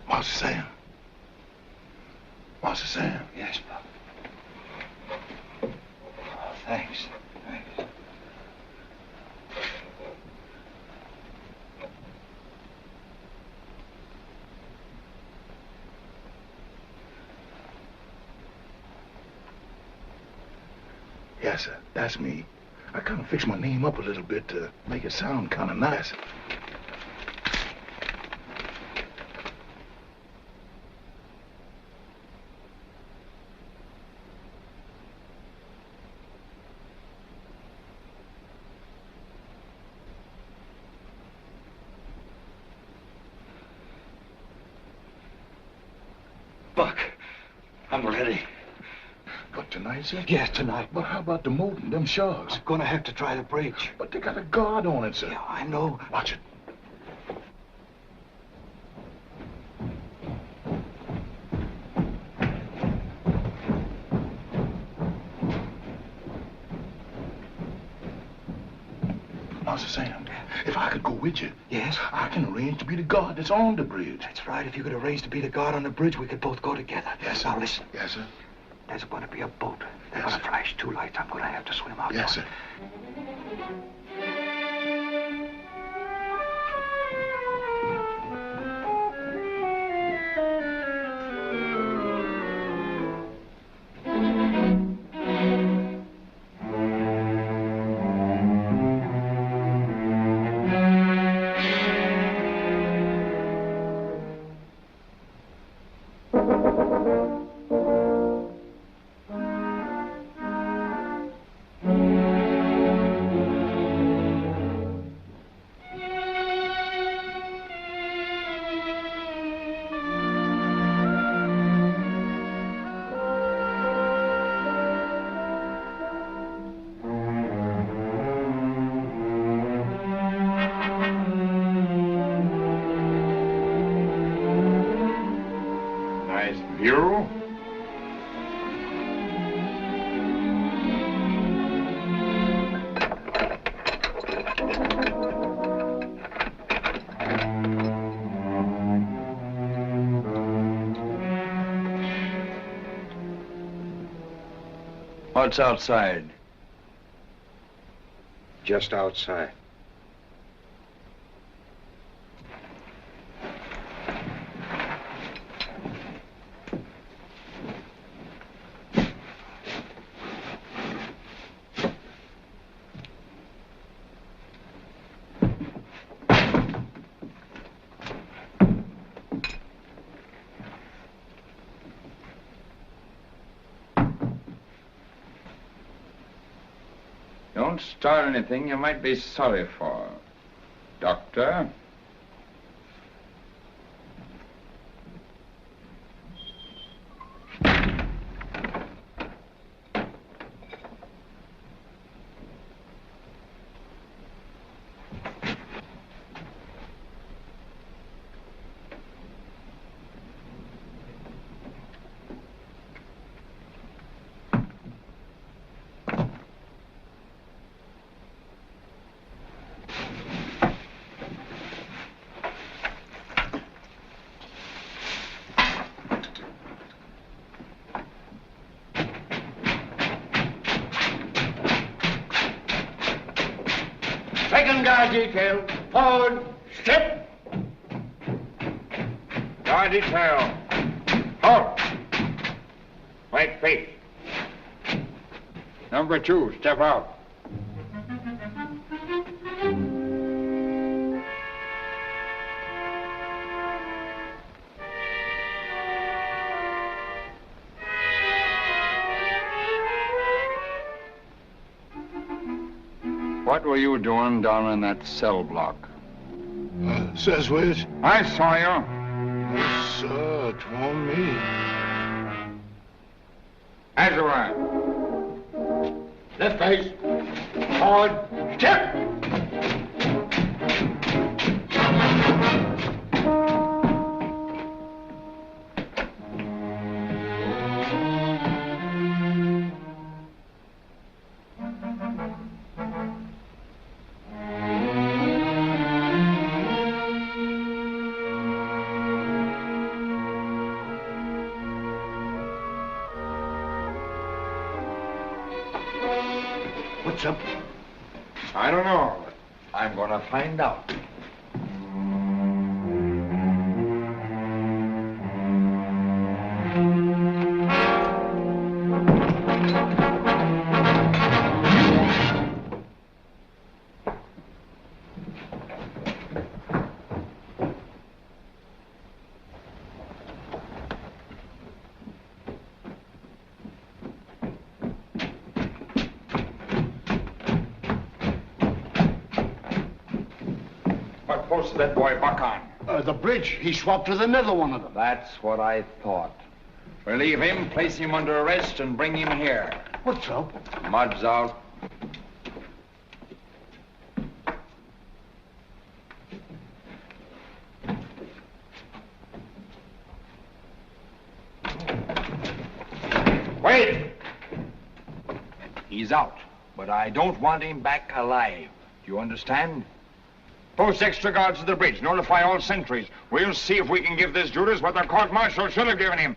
Speaker 14: Master Sam. Master Sam.
Speaker 19: Yes, Pop. Oh, thanks.
Speaker 14: Yes, sir. That's me. I kind of fixed my name up a little bit to make it sound kind of nice.
Speaker 19: Buck, I'm ready.
Speaker 14: But tonight, sir?
Speaker 19: Yes, tonight.
Speaker 14: But how about the moat and them sharks?
Speaker 19: I'm gonna have to try the bridge.
Speaker 14: But they got a guard on it, sir.
Speaker 19: Yeah, I know.
Speaker 14: Watch it. Master Sam, if I could go with you,
Speaker 19: yes,
Speaker 14: I can arrange to be the guard that's on the bridge.
Speaker 19: That's right. If you could arrange to be the guard on the bridge, we could both go together.
Speaker 14: Yes, sir.
Speaker 19: Now listen.
Speaker 14: Yes, sir.
Speaker 19: There's going to be a boat. They're
Speaker 14: Yes,
Speaker 19: going to flash two lights. I'm going to have to swim out.
Speaker 14: Yes, sir.
Speaker 18: You?
Speaker 13: What's outside?
Speaker 5: Just outside.
Speaker 13: Don't start anything you might be sorry for, Doctor.
Speaker 2: Second guard detail. Forward. Strip.
Speaker 18: Guard detail. Halt. Wait, feet. Number 2, step out. What were you doing down in that cell block?
Speaker 12: Says which?
Speaker 18: I saw you.
Speaker 12: Yes, sir, 'twasn't me.
Speaker 18: As you were. Left face. Forward. Step.
Speaker 12: What's up?
Speaker 18: I don't know, but I'm gonna find out. What post did that boy buck on?
Speaker 12: The bridge. He swapped with another one of them.
Speaker 18: That's what I thought. Relieve him, place him under arrest, and bring him here.
Speaker 12: What's up?
Speaker 18: Mud's out. Wait! He's out, but I don't want him back alive. Do you understand? Post extra guards at the bridge. Notify all sentries. We'll see if we can give this Judas what the court-martial should have given him.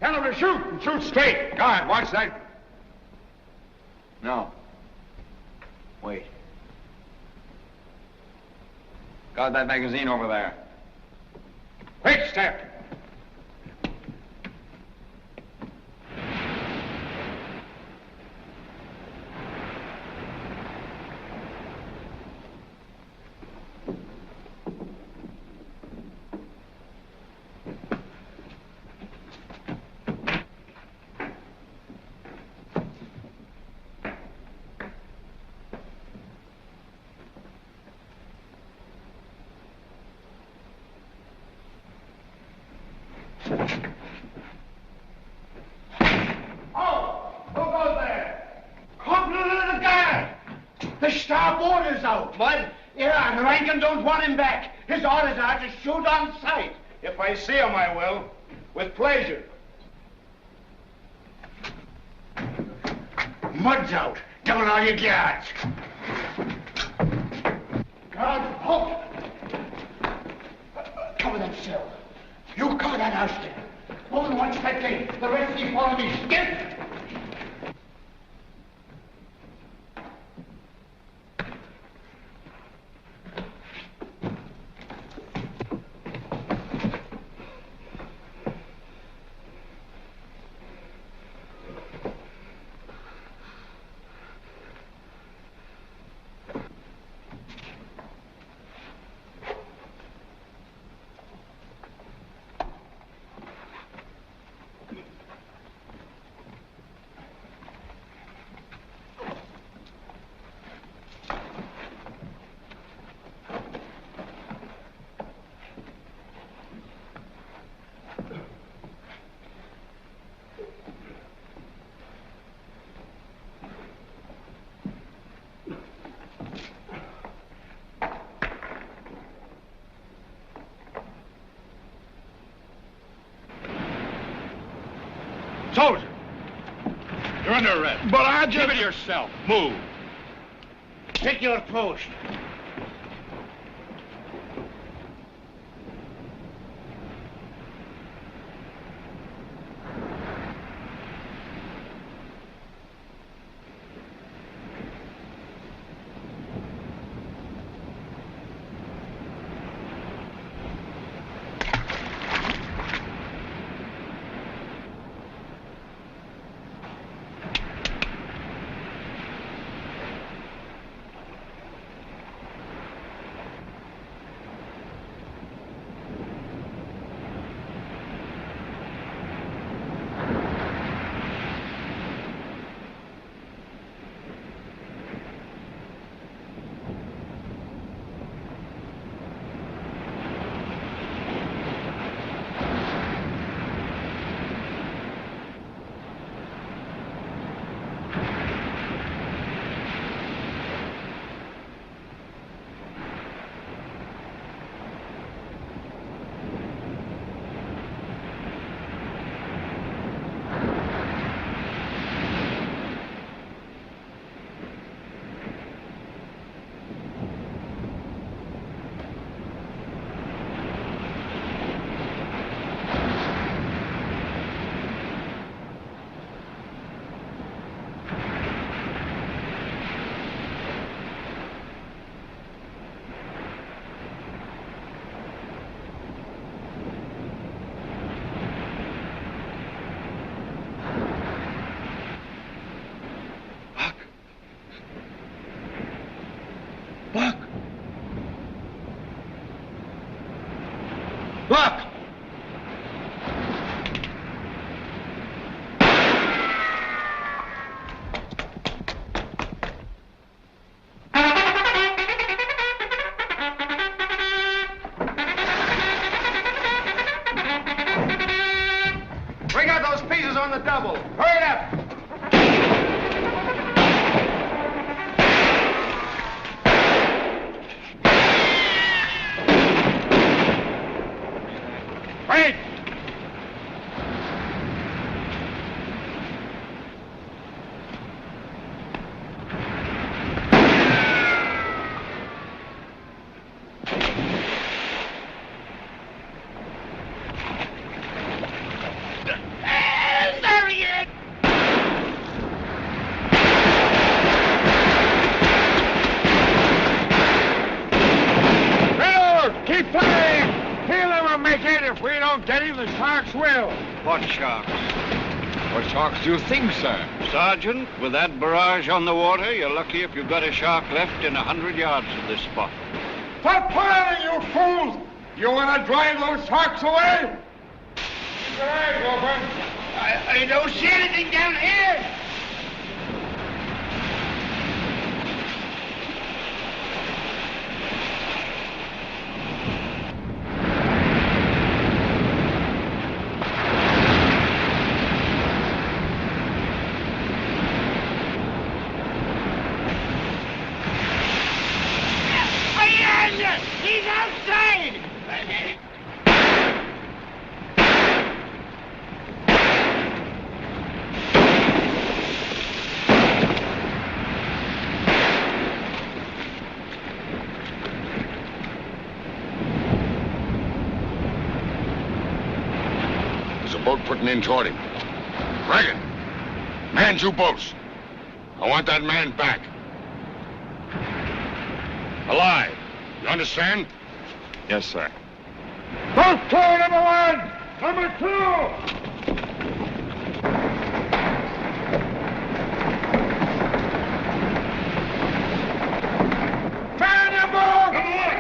Speaker 18: Tell him to shoot, and shoot straight. Guard, watch that. No. Wait. Guard that magazine over there. Quick step.
Speaker 2: Orders out. What? Yeah, and Rankin don't want him back. His orders are to shoot on sight.
Speaker 18: If I see him, I will. With pleasure.
Speaker 2: Mud's out. Down all your guards. Guards, halt. Cover that cell. You cover that house there. Go and watch that gate. The rest of you follow me. Skip!
Speaker 12: Soldier! You're under arrest.
Speaker 2: But I just...
Speaker 12: Give it yourself. Move.
Speaker 2: Take your post.
Speaker 18: don't get him, the sharks will.
Speaker 17: What sharks?
Speaker 11: What sharks do you think, sir?
Speaker 17: Sergeant, with that barrage on the water, you're lucky if you've got a shark left in 100 yards of this spot.
Speaker 18: Stop firing, you fools! You want to drive those sharks away? Keep your eyes open.
Speaker 2: I don't see anything down here. He's outside!
Speaker 15: There's a boat putting in toward him. Reagan, man two boats. I want that man back. Alive. You understand?
Speaker 11: Yes, sir.
Speaker 18: Boat crew number 1! Number 2! Turn your boat! Come on!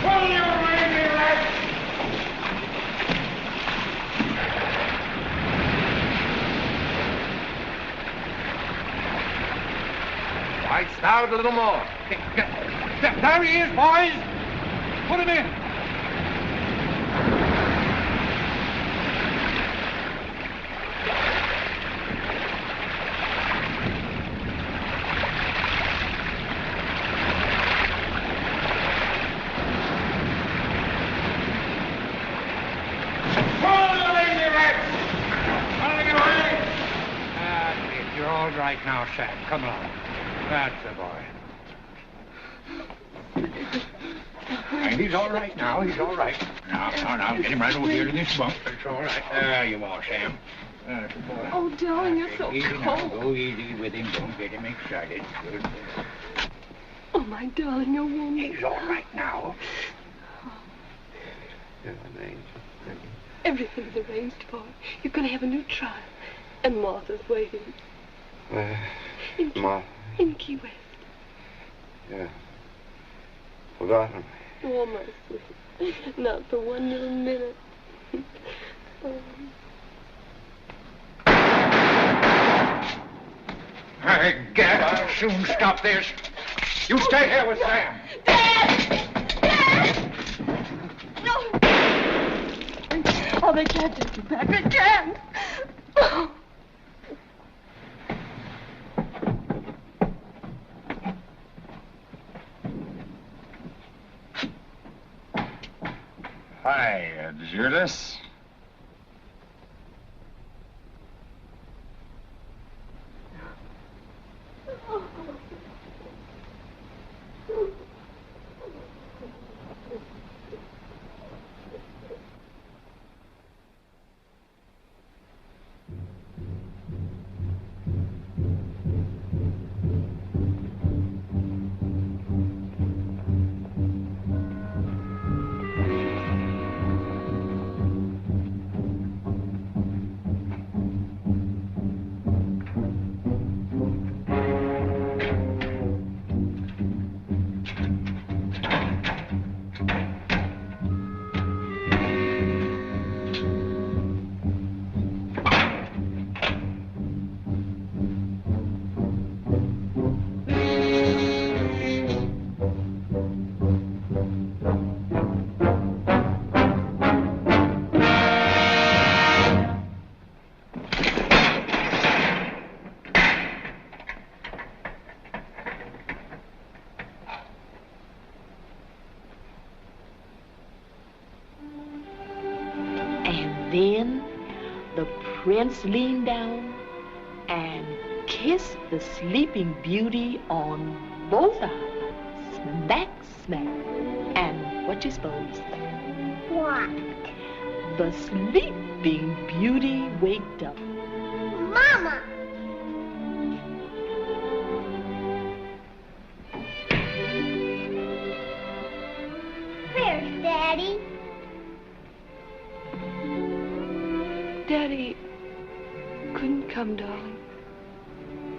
Speaker 18: Pull your lazy legs!
Speaker 11: Right, start a little more.
Speaker 19: There he is, boys. Put him in. You're all right now, Sam. Come along. That's the boy. He's all right now. He's all right. Now, get him right over here in this bunk. It's all right. There you are, Sam. That's the boy.
Speaker 7: Oh, darling, you're so
Speaker 19: Easy
Speaker 7: cold.
Speaker 19: now. Go easy with him. Don't get him excited. Good.
Speaker 7: Oh, my darling, you're wounded.
Speaker 19: He's all right now.
Speaker 7: Everything's arranged for. You're going to have a new trial. And Martha's waiting. In Key West.
Speaker 6: Yeah. Forgotten.
Speaker 7: Oh, my sweet. Not for one little minute. Oh.
Speaker 19: Hey, Gad, I'll soon stop this. You stay here with Sam.
Speaker 7: Dad! Dad! No! Oh, they can't take you back. They can't. Oh.
Speaker 11: Hi, Judas.
Speaker 20: Then the prince leaned down and kissed the sleeping beauty on both eyes. Smack, smack. And what you suppose?
Speaker 9: What?
Speaker 20: The sleeping beauty waked up.
Speaker 9: Mama!
Speaker 7: Daddy couldn't come, darling.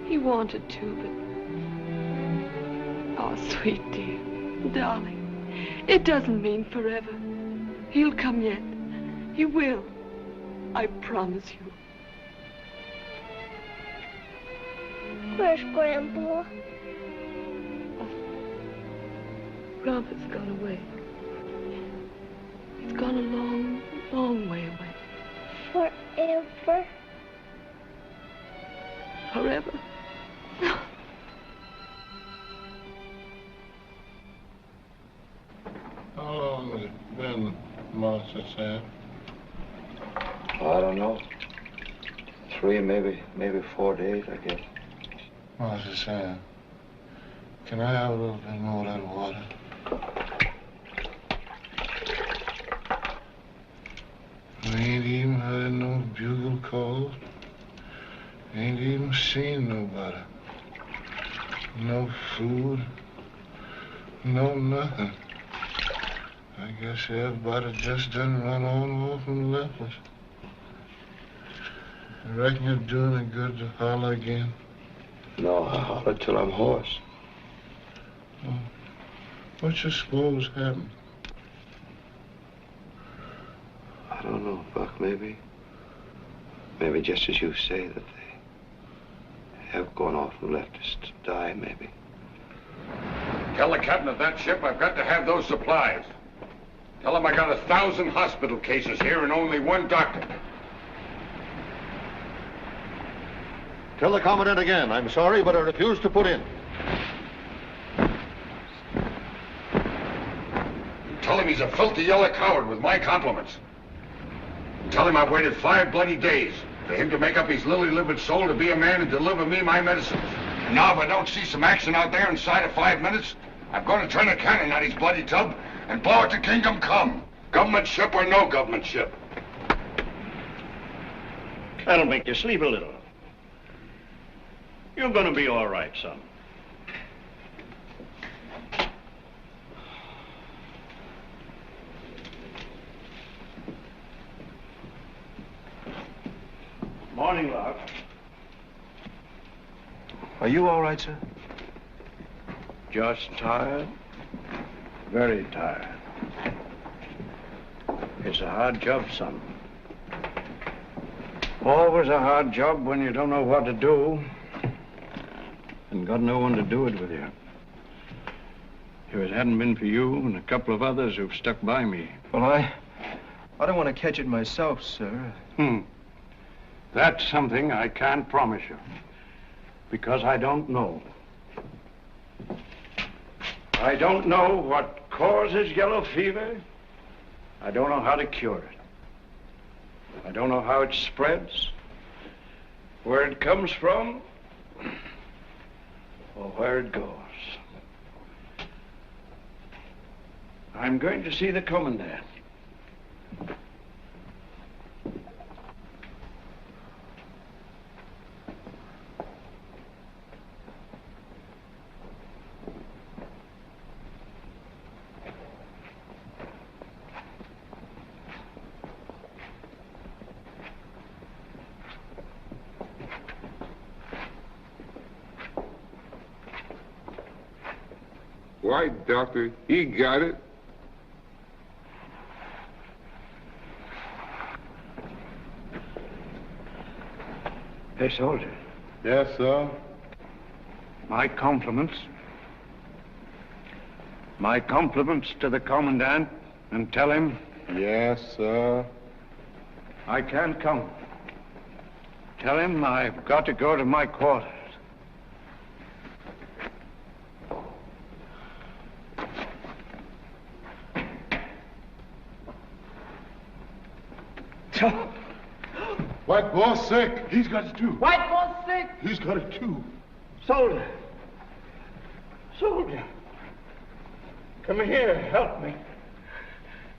Speaker 7: He wanted to, but... Oh, sweet dear, darling, it doesn't mean forever. He'll come yet. He will. I promise you.
Speaker 9: Where's Grandpa?
Speaker 7: Grandpa's gone away. He's gone a long, long way away.
Speaker 9: Forever?
Speaker 7: Forever.
Speaker 15: How long has it been, Master Sam?
Speaker 6: Oh, I don't know. 3, maybe 4 days, I guess.
Speaker 15: Master Sam, can I have a little bit more of that water? We ain't even heard no bugle calls. Ain't even seen nobody. No food. No nothing. I guess everybody just done run on off and left us. I reckon you're doing it good to holler again.
Speaker 6: No, I'll holler till I'm hoarse.
Speaker 15: Oh, what you suppose happened?
Speaker 6: I don't know, Buck, maybe just as you say, that they have gone off and left us to die, maybe.
Speaker 16: Tell the captain of that ship I've got to have those supplies. Tell him I got 1,000 hospital cases here and only 1 doctor.
Speaker 10: Tell the Commandant again. I'm sorry, but I refuse to put in.
Speaker 16: Tell him he's a filthy yellow coward with my compliments. Tell him I've waited 5 bloody days for him to make up his lily-livered soul to be a man and deliver me my medicines. And now if I don't see some action out there inside of 5 minutes, I'm going to turn a cannon on his bloody tub and blow it to kingdom come. Government ship or no government ship.
Speaker 17: That'll make you sleep a little. You're gonna be all right, son. Morning, Locke.
Speaker 6: Are you all right, sir?
Speaker 17: Just tired. Very tired. It's a hard job, son. Always a hard job when you don't know what to do and got no one to do it with you. If it hadn't been for you and a couple of others who've stuck by me.
Speaker 21: Well, I don't want to catch it myself, sir.
Speaker 17: That's something I can't promise you, because I don't know. I don't know what causes yellow fever. I don't know how to cure it. I don't know how it spreads, where it comes from, or where it goes. I'm going to see the Commandant.
Speaker 15: Why, Doctor, he got it.
Speaker 17: Hey, soldier.
Speaker 15: Yes, sir.
Speaker 17: My compliments. My compliments to the Commandant, and tell him...
Speaker 15: Yes, sir.
Speaker 17: I can't come. Tell him I've got to go to my quarters.
Speaker 15: White boss sick. He's got it too.
Speaker 2: White boss sick.
Speaker 15: He's got it too.
Speaker 17: Soldier. Soldier. Come here, help me.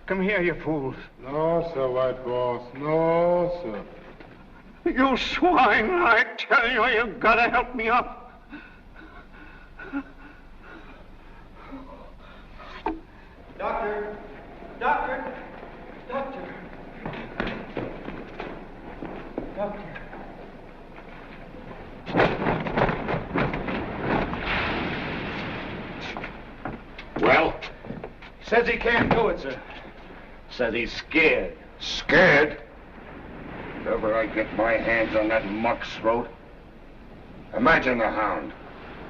Speaker 17: Come here, you fools.
Speaker 15: No, sir, white boss. No, sir.
Speaker 17: You swine, I tell you, you've got to help me up.
Speaker 21: Doctor! Doctor! Doctor!
Speaker 20: Doctor.
Speaker 16: Well?
Speaker 17: Says he can't do it, sir. Says he's scared.
Speaker 16: Scared? If ever I get my hands on that muck's throat. Imagine the hound.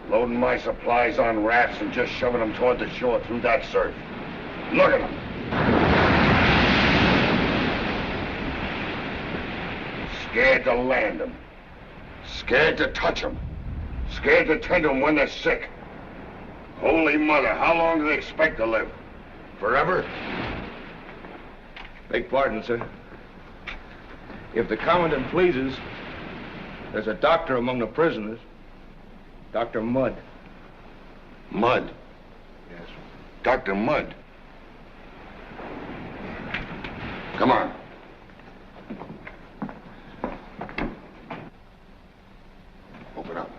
Speaker 16: Loading my supplies on rafts and just shoving them toward the shore through that surf. Look at him. Scared to land them. Scared to touch them. Scared to tend them when they're sick. Holy Mother, how long do they expect to live? Forever?
Speaker 11: Beg pardon, sir. If the commandant pleases, there's a doctor among the prisoners. Dr. Mudd.
Speaker 16: Mudd?
Speaker 11: Yes.
Speaker 16: Dr. Mudd. Come on. Open up.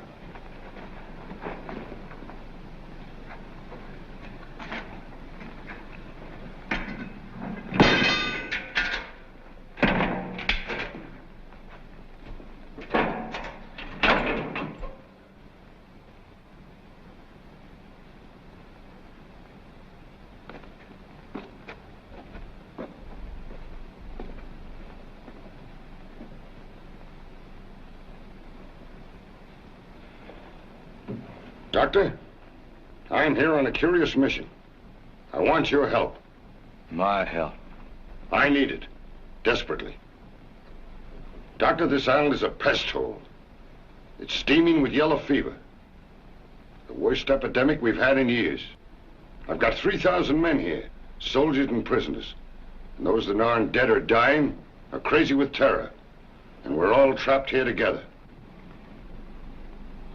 Speaker 16: Doctor, I'm here on a curious mission. I want your help.
Speaker 1: My help?
Speaker 16: I need it. Desperately. Doctor, this island is a pest hole. It's steaming with yellow fever. The worst epidemic we've had in years. I've got 3,000 men here, soldiers and prisoners. And those that aren't dead or dying are crazy with terror. And we're all trapped here together.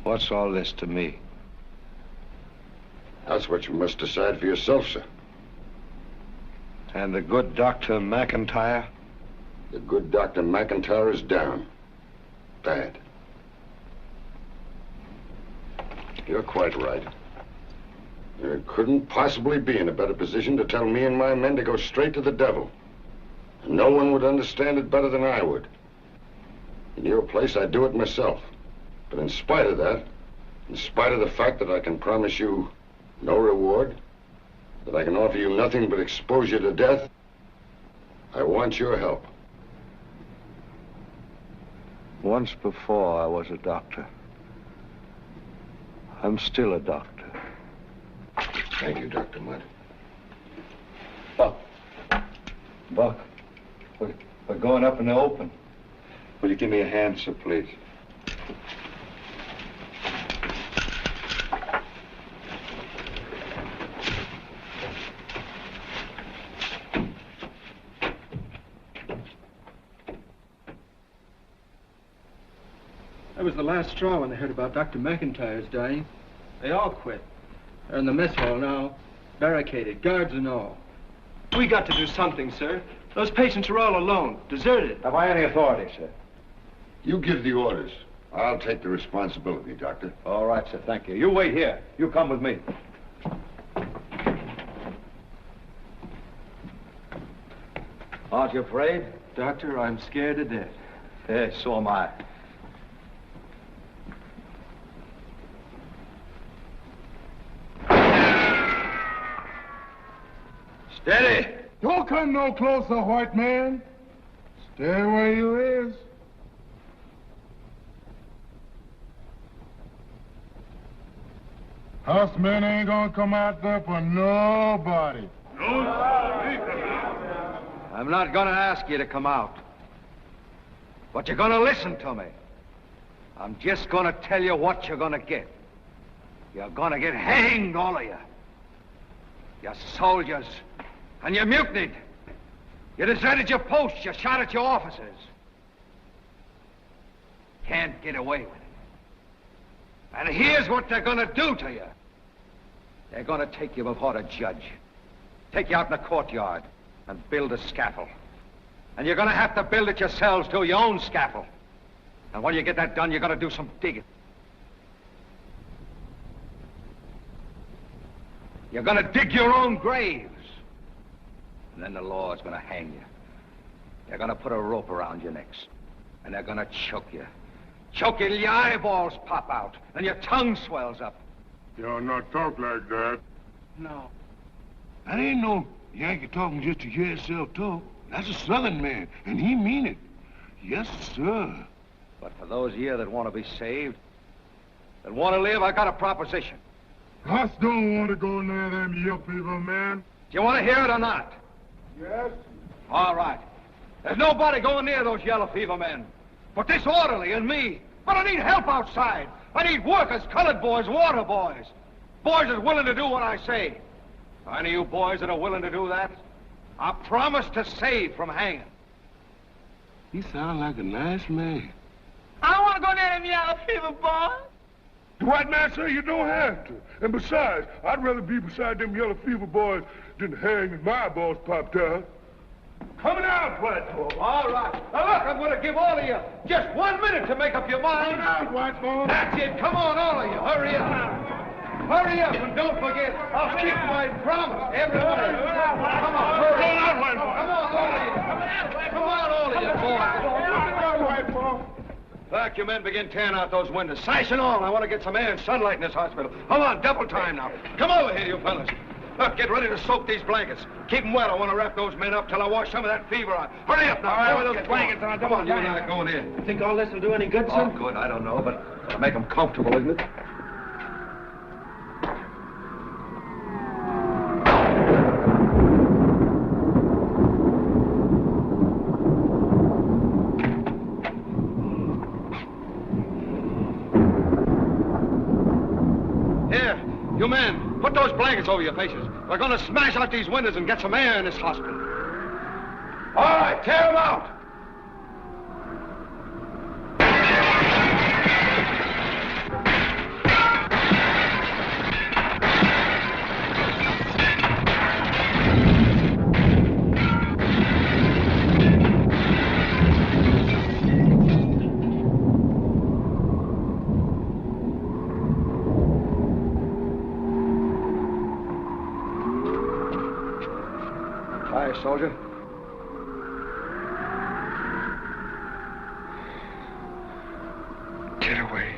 Speaker 1: What's all this to me?
Speaker 16: That's what you must decide for yourself, sir.
Speaker 1: And the good Dr. McIntyre?
Speaker 16: The good Dr. McIntyre is down. Bad. You're quite right. You couldn't possibly be in a better position to tell me and my men to go straight to the devil. And no one would understand it better than I would. In your place, I'd do it myself. But in spite of that, in spite of the fact that I can promise you no reward, that I can offer you nothing but exposure to death, I want your help.
Speaker 1: Once before, I was a doctor. I'm still a doctor.
Speaker 16: Thank you, Dr. Mudd.
Speaker 1: Buck. Buck. We're going up in the open. Will you give me a hand, sir, please?
Speaker 21: That was the last straw when they heard about Dr. McIntyre's dying. They all quit. They're in the mess hall now, barricaded, guards and all. We got to do something, sir. Those patients are all alone, deserted.
Speaker 1: Have I any authority, sir?
Speaker 16: You give the orders. I'll take the responsibility, Doctor.
Speaker 1: All right, sir, thank you. You wait here. You come with me. Aren't you afraid?
Speaker 21: Doctor, I'm scared to death.
Speaker 1: Yes, so am I. Steady!
Speaker 18: Don't come no closer, white man. Stay where you is. Us men ain't gonna come out there for nobody.
Speaker 1: I'm not gonna ask you to come out. But you're gonna listen to me. I'm just gonna tell you what you're gonna get. You're gonna get hanged, all of you. You're soldiers. And you mutinied. You deserted your posts. You shot at your officers. Can't get away with it. And here's what they're gonna do to you. They're gonna take you before a judge. Take you out in the courtyard and build a scaffold. And you're gonna have to build it yourselves, too, your own scaffold. And when you get that done, you're gonna do some digging. You're gonna dig your own graves. And then the law's gonna hang you. They're gonna put a rope around your necks.
Speaker 6: And they're gonna choke you. Choke you till your eyeballs pop out and your tongue swells up.
Speaker 15: Y'all not talk like that.
Speaker 21: No.
Speaker 15: That ain't no Yankee talking just to hear himself talk. That's a Southern man, and he mean it. Yes, sir.
Speaker 6: But for those of you that want to be saved, that want to live, I got a proposition.
Speaker 15: Us don't want to go near them yellow people, man.
Speaker 6: Do you want to hear it or not?
Speaker 15: Yes.
Speaker 6: All right. There's nobody going near those yellow fever men. But this orderly and me. But I need help outside. I need workers, colored boys, water boys. Boys that's willing to do what I say. Any of you boys that are willing to do that, I promise to save from hanging.
Speaker 15: He sound like a nice man.
Speaker 21: I don't want to go near them yellow fever boys.
Speaker 15: The white man say you don't have to. And besides, I'd rather be beside them yellow fever boys than hang and my balls popped out. Coming out, white boy.
Speaker 6: All right. Now, look, I'm going to give all of you just 1 minute to make up your mind.
Speaker 15: Coming out, white boy.
Speaker 6: That's it. Come on, all of you. Hurry up. Hurry up and don't forget. I'll keep my promise. Everybody. Come on, hurry.
Speaker 15: Come on, white boy.
Speaker 6: Come on, all of you. Come on, all of you, boys.
Speaker 15: Come on, white boy.
Speaker 6: Back, you men begin tearing out those windows. Sash and all. I want to get some air and sunlight in this hospital. Come on, double time now. Come over here, you fellas. Look, get ready to soak these blankets. Keep them wet. I want to wrap those men up till I wash some of that fever out. Hurry up now.
Speaker 21: All right, with those blankets on.
Speaker 6: Come on, you and I going in.
Speaker 21: You think all this will do any good, sir?
Speaker 6: Oh, good. I don't know, but it'll make them comfortable, isn't it? You men, put those blankets over your faces. We're going to smash out these windows and get some air in this hospital. All right, tear them out. Soldier.
Speaker 15: Get away.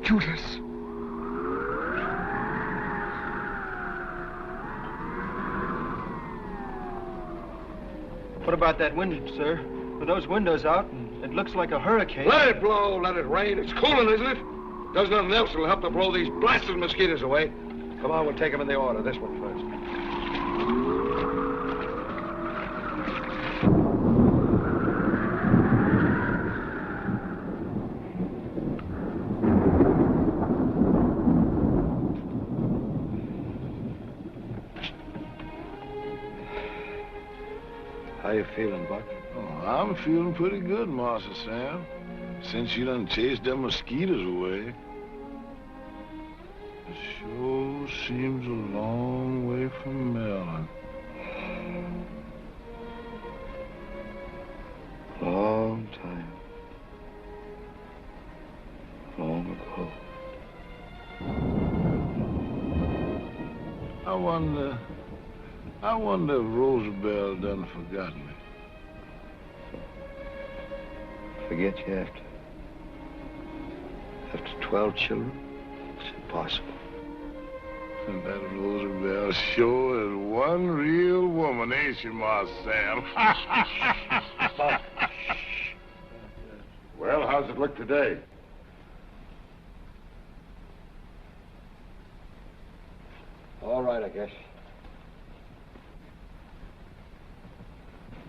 Speaker 15: Judas.
Speaker 21: What about that wind, sir? With those windows out, and it looks like a hurricane.
Speaker 6: Let it blow, let it rain. It's cooling, isn't it? Does nothing else that'll help to blow these blasted mosquitoes away. Come on, we'll take them in the order. This one first. How you feeling, Buck?
Speaker 15: Oh, I'm feeling pretty good, Master Sam. Since you done chased them mosquitoes away. It sure seems a long way from Maryland.
Speaker 6: Long time. Long ago.
Speaker 15: I wonder if Roosevelt done forgot me.
Speaker 6: Forget you after 12 children? It's impossible.
Speaker 15: And that Roosevelt sure is one real woman, ain't she, Master Sam?
Speaker 16: Well, how's it look today?
Speaker 6: All right, I guess.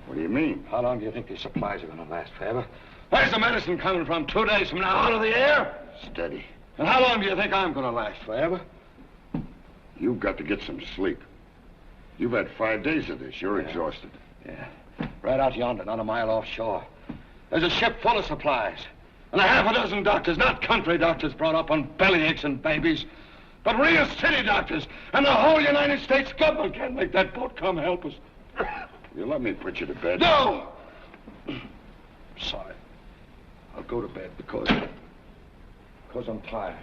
Speaker 16: What do you mean?
Speaker 6: How long do you think these supplies are going to last, forever? Where's the medicine coming from 2 days from now? Out of the air?
Speaker 16: Steady.
Speaker 6: And how long do you think I'm going to last, forever?
Speaker 16: You've got to get some sleep. You've had 5 days of this. You're exhausted.
Speaker 6: Yeah. Right out yonder, not a mile offshore. There's a ship full of supplies. And a half a dozen doctors, not country doctors brought up on bellyaches and babies, but real city doctors. And the whole United States government can't make that boat come help us.
Speaker 16: You let me put you to bed.
Speaker 6: No! Sorry. I'll go to bed because I'm tired.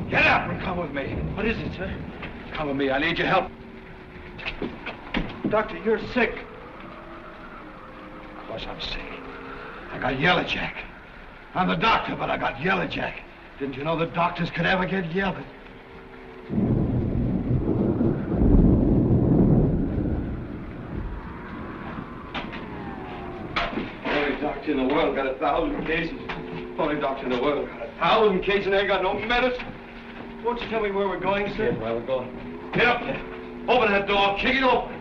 Speaker 11: Get up and come with me.
Speaker 21: What is it, sir?
Speaker 11: Come with me. I need your help.
Speaker 21: Doctor, you're sick.
Speaker 11: Of course I'm sick. I got yellow jack. I'm the doctor, but I got yellow jack. Didn't you know the doctors could ever get yellow? Only doctor in the world got 1,000 cases. Only doctor in the world got 1,000 cases and ain't got no medicine.
Speaker 21: Won't you tell me where we're going, sir?
Speaker 11: Yeah, where we're going. Get up there. Open that door. Kick it open.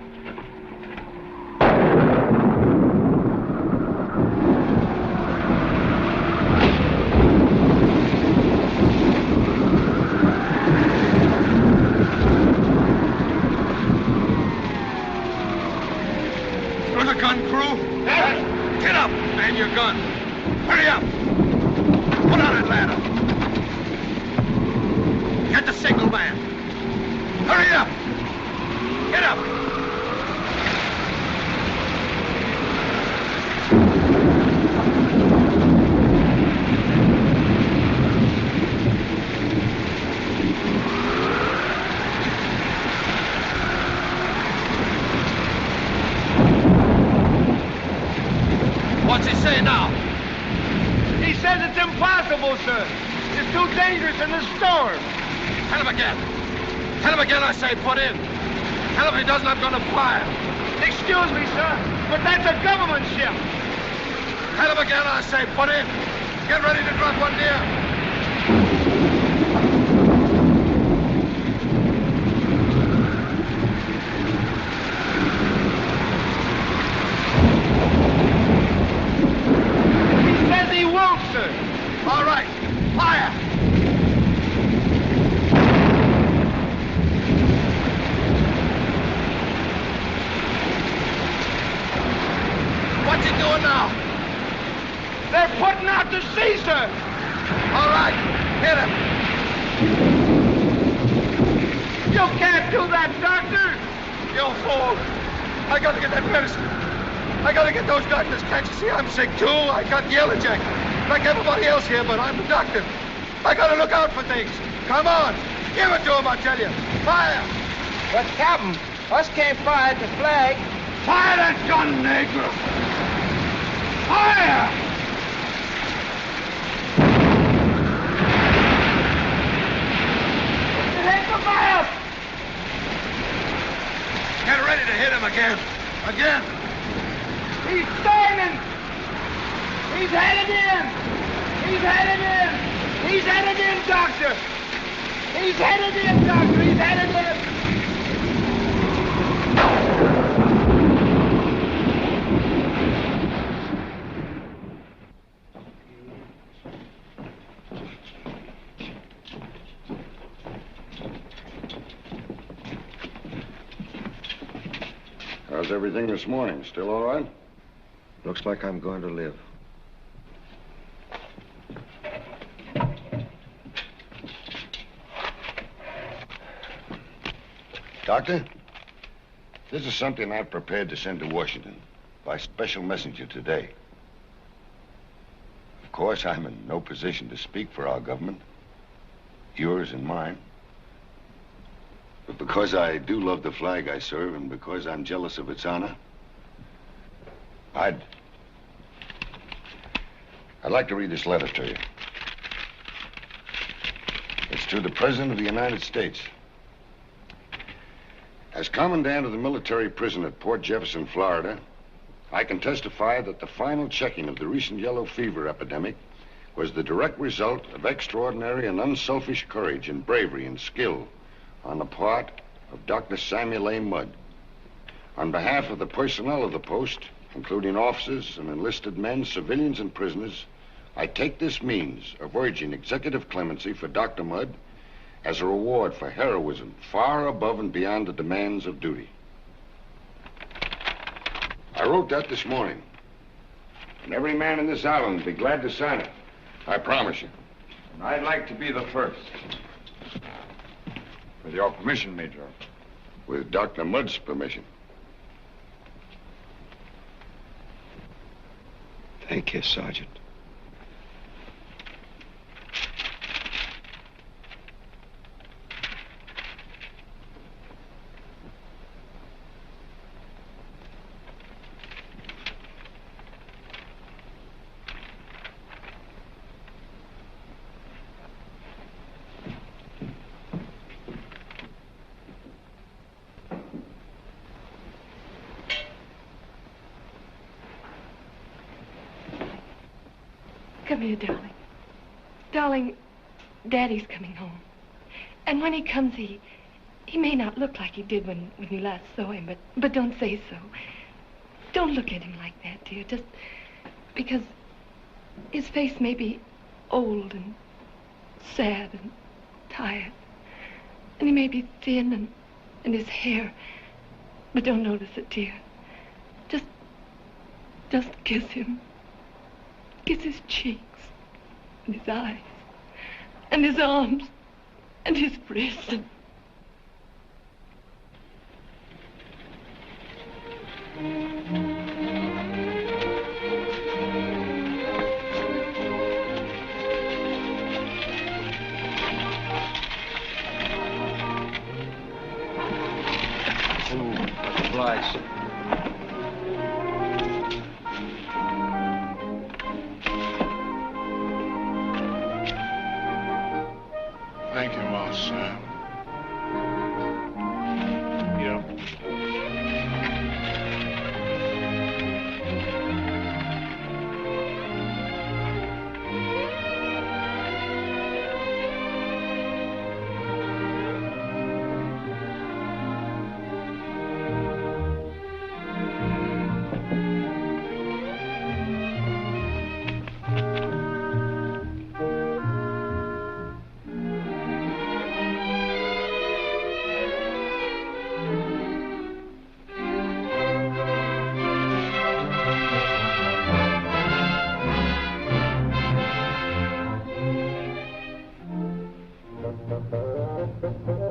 Speaker 16: Throw the gun, crew. Yes. Get up. Man your gun. Hurry up. Put on that ladder. Get the signal man. Hurry up. Get up. What's he say now?
Speaker 21: He says it's impossible, sir. It's too dangerous in the storm.
Speaker 16: Tell him again. Tell him again, I say, put in. Tell him he doesn't, I'm going to fire.
Speaker 21: Excuse me, sir, but that's a government ship.
Speaker 16: Tell him again, I say, put in. Get ready to drop one near.
Speaker 21: He says he won't, sir.
Speaker 16: All right, fire. What's he doing now?
Speaker 21: They're putting out to sea, sir.
Speaker 16: All right, hit him.
Speaker 21: You can't do that, doctor.
Speaker 16: You fool. I got to get that medicine. I got to get those doctors. Can't you see I'm sick, too? I got yellow jack. Like everybody else here, but I'm the doctor. I got to look out for things. Come on. Give it to him, I tell you. Fire.
Speaker 21: But, Captain, us can't fire at the flag.
Speaker 16: Fire that gun, Negro. Fire!
Speaker 21: It ain't the fire!
Speaker 16: Get ready to hit him again. Again.
Speaker 21: He's turning! He's headed in! He's headed in! He's headed in, Doctor! He's headed in, Doctor! He's headed in!
Speaker 16: How's everything this morning? Still all right?
Speaker 6: Looks like I'm going to live.
Speaker 16: Doctor, this is something I've prepared to send to Washington by special messenger today. Of course, I'm in no position to speak for our government, yours and mine. But because I do love the flag I serve and because I'm jealous of its honor, I'd like to read this letter to you. It's to the President of the United States. As Commandant of the military prison at Port Jefferson, Florida, I can testify that the final checking of the recent yellow fever epidemic was the direct result of extraordinary and unselfish courage and bravery and skill on the part of Dr. Samuel A. Mudd. On behalf of the personnel of the post, including officers and enlisted men, civilians and prisoners, I take this means of urging executive clemency for Dr. Mudd as a reward for heroism far above and beyond the demands of duty. I wrote that this morning, and every man in this island will be glad to sign it. I promise you.
Speaker 13: And I'd like to be the first. With your permission, Major.
Speaker 16: With Dr. Mudd's permission.
Speaker 6: Thank you, Sergeant.
Speaker 7: Come here, darling. Darling, Daddy's coming home. And when he comes, he may not look like he did when you last saw him, but don't say so. Don't look at him like that, dear, just because his face may be old and sad and tired. And he may be thin and his hair, but don't notice it, dear. Just kiss him. Kiss his cheeks and his eyes and his arms and his breasts and...
Speaker 6: Much obliged.
Speaker 15: Thank you, Moss Sam.
Speaker 9: Thank you.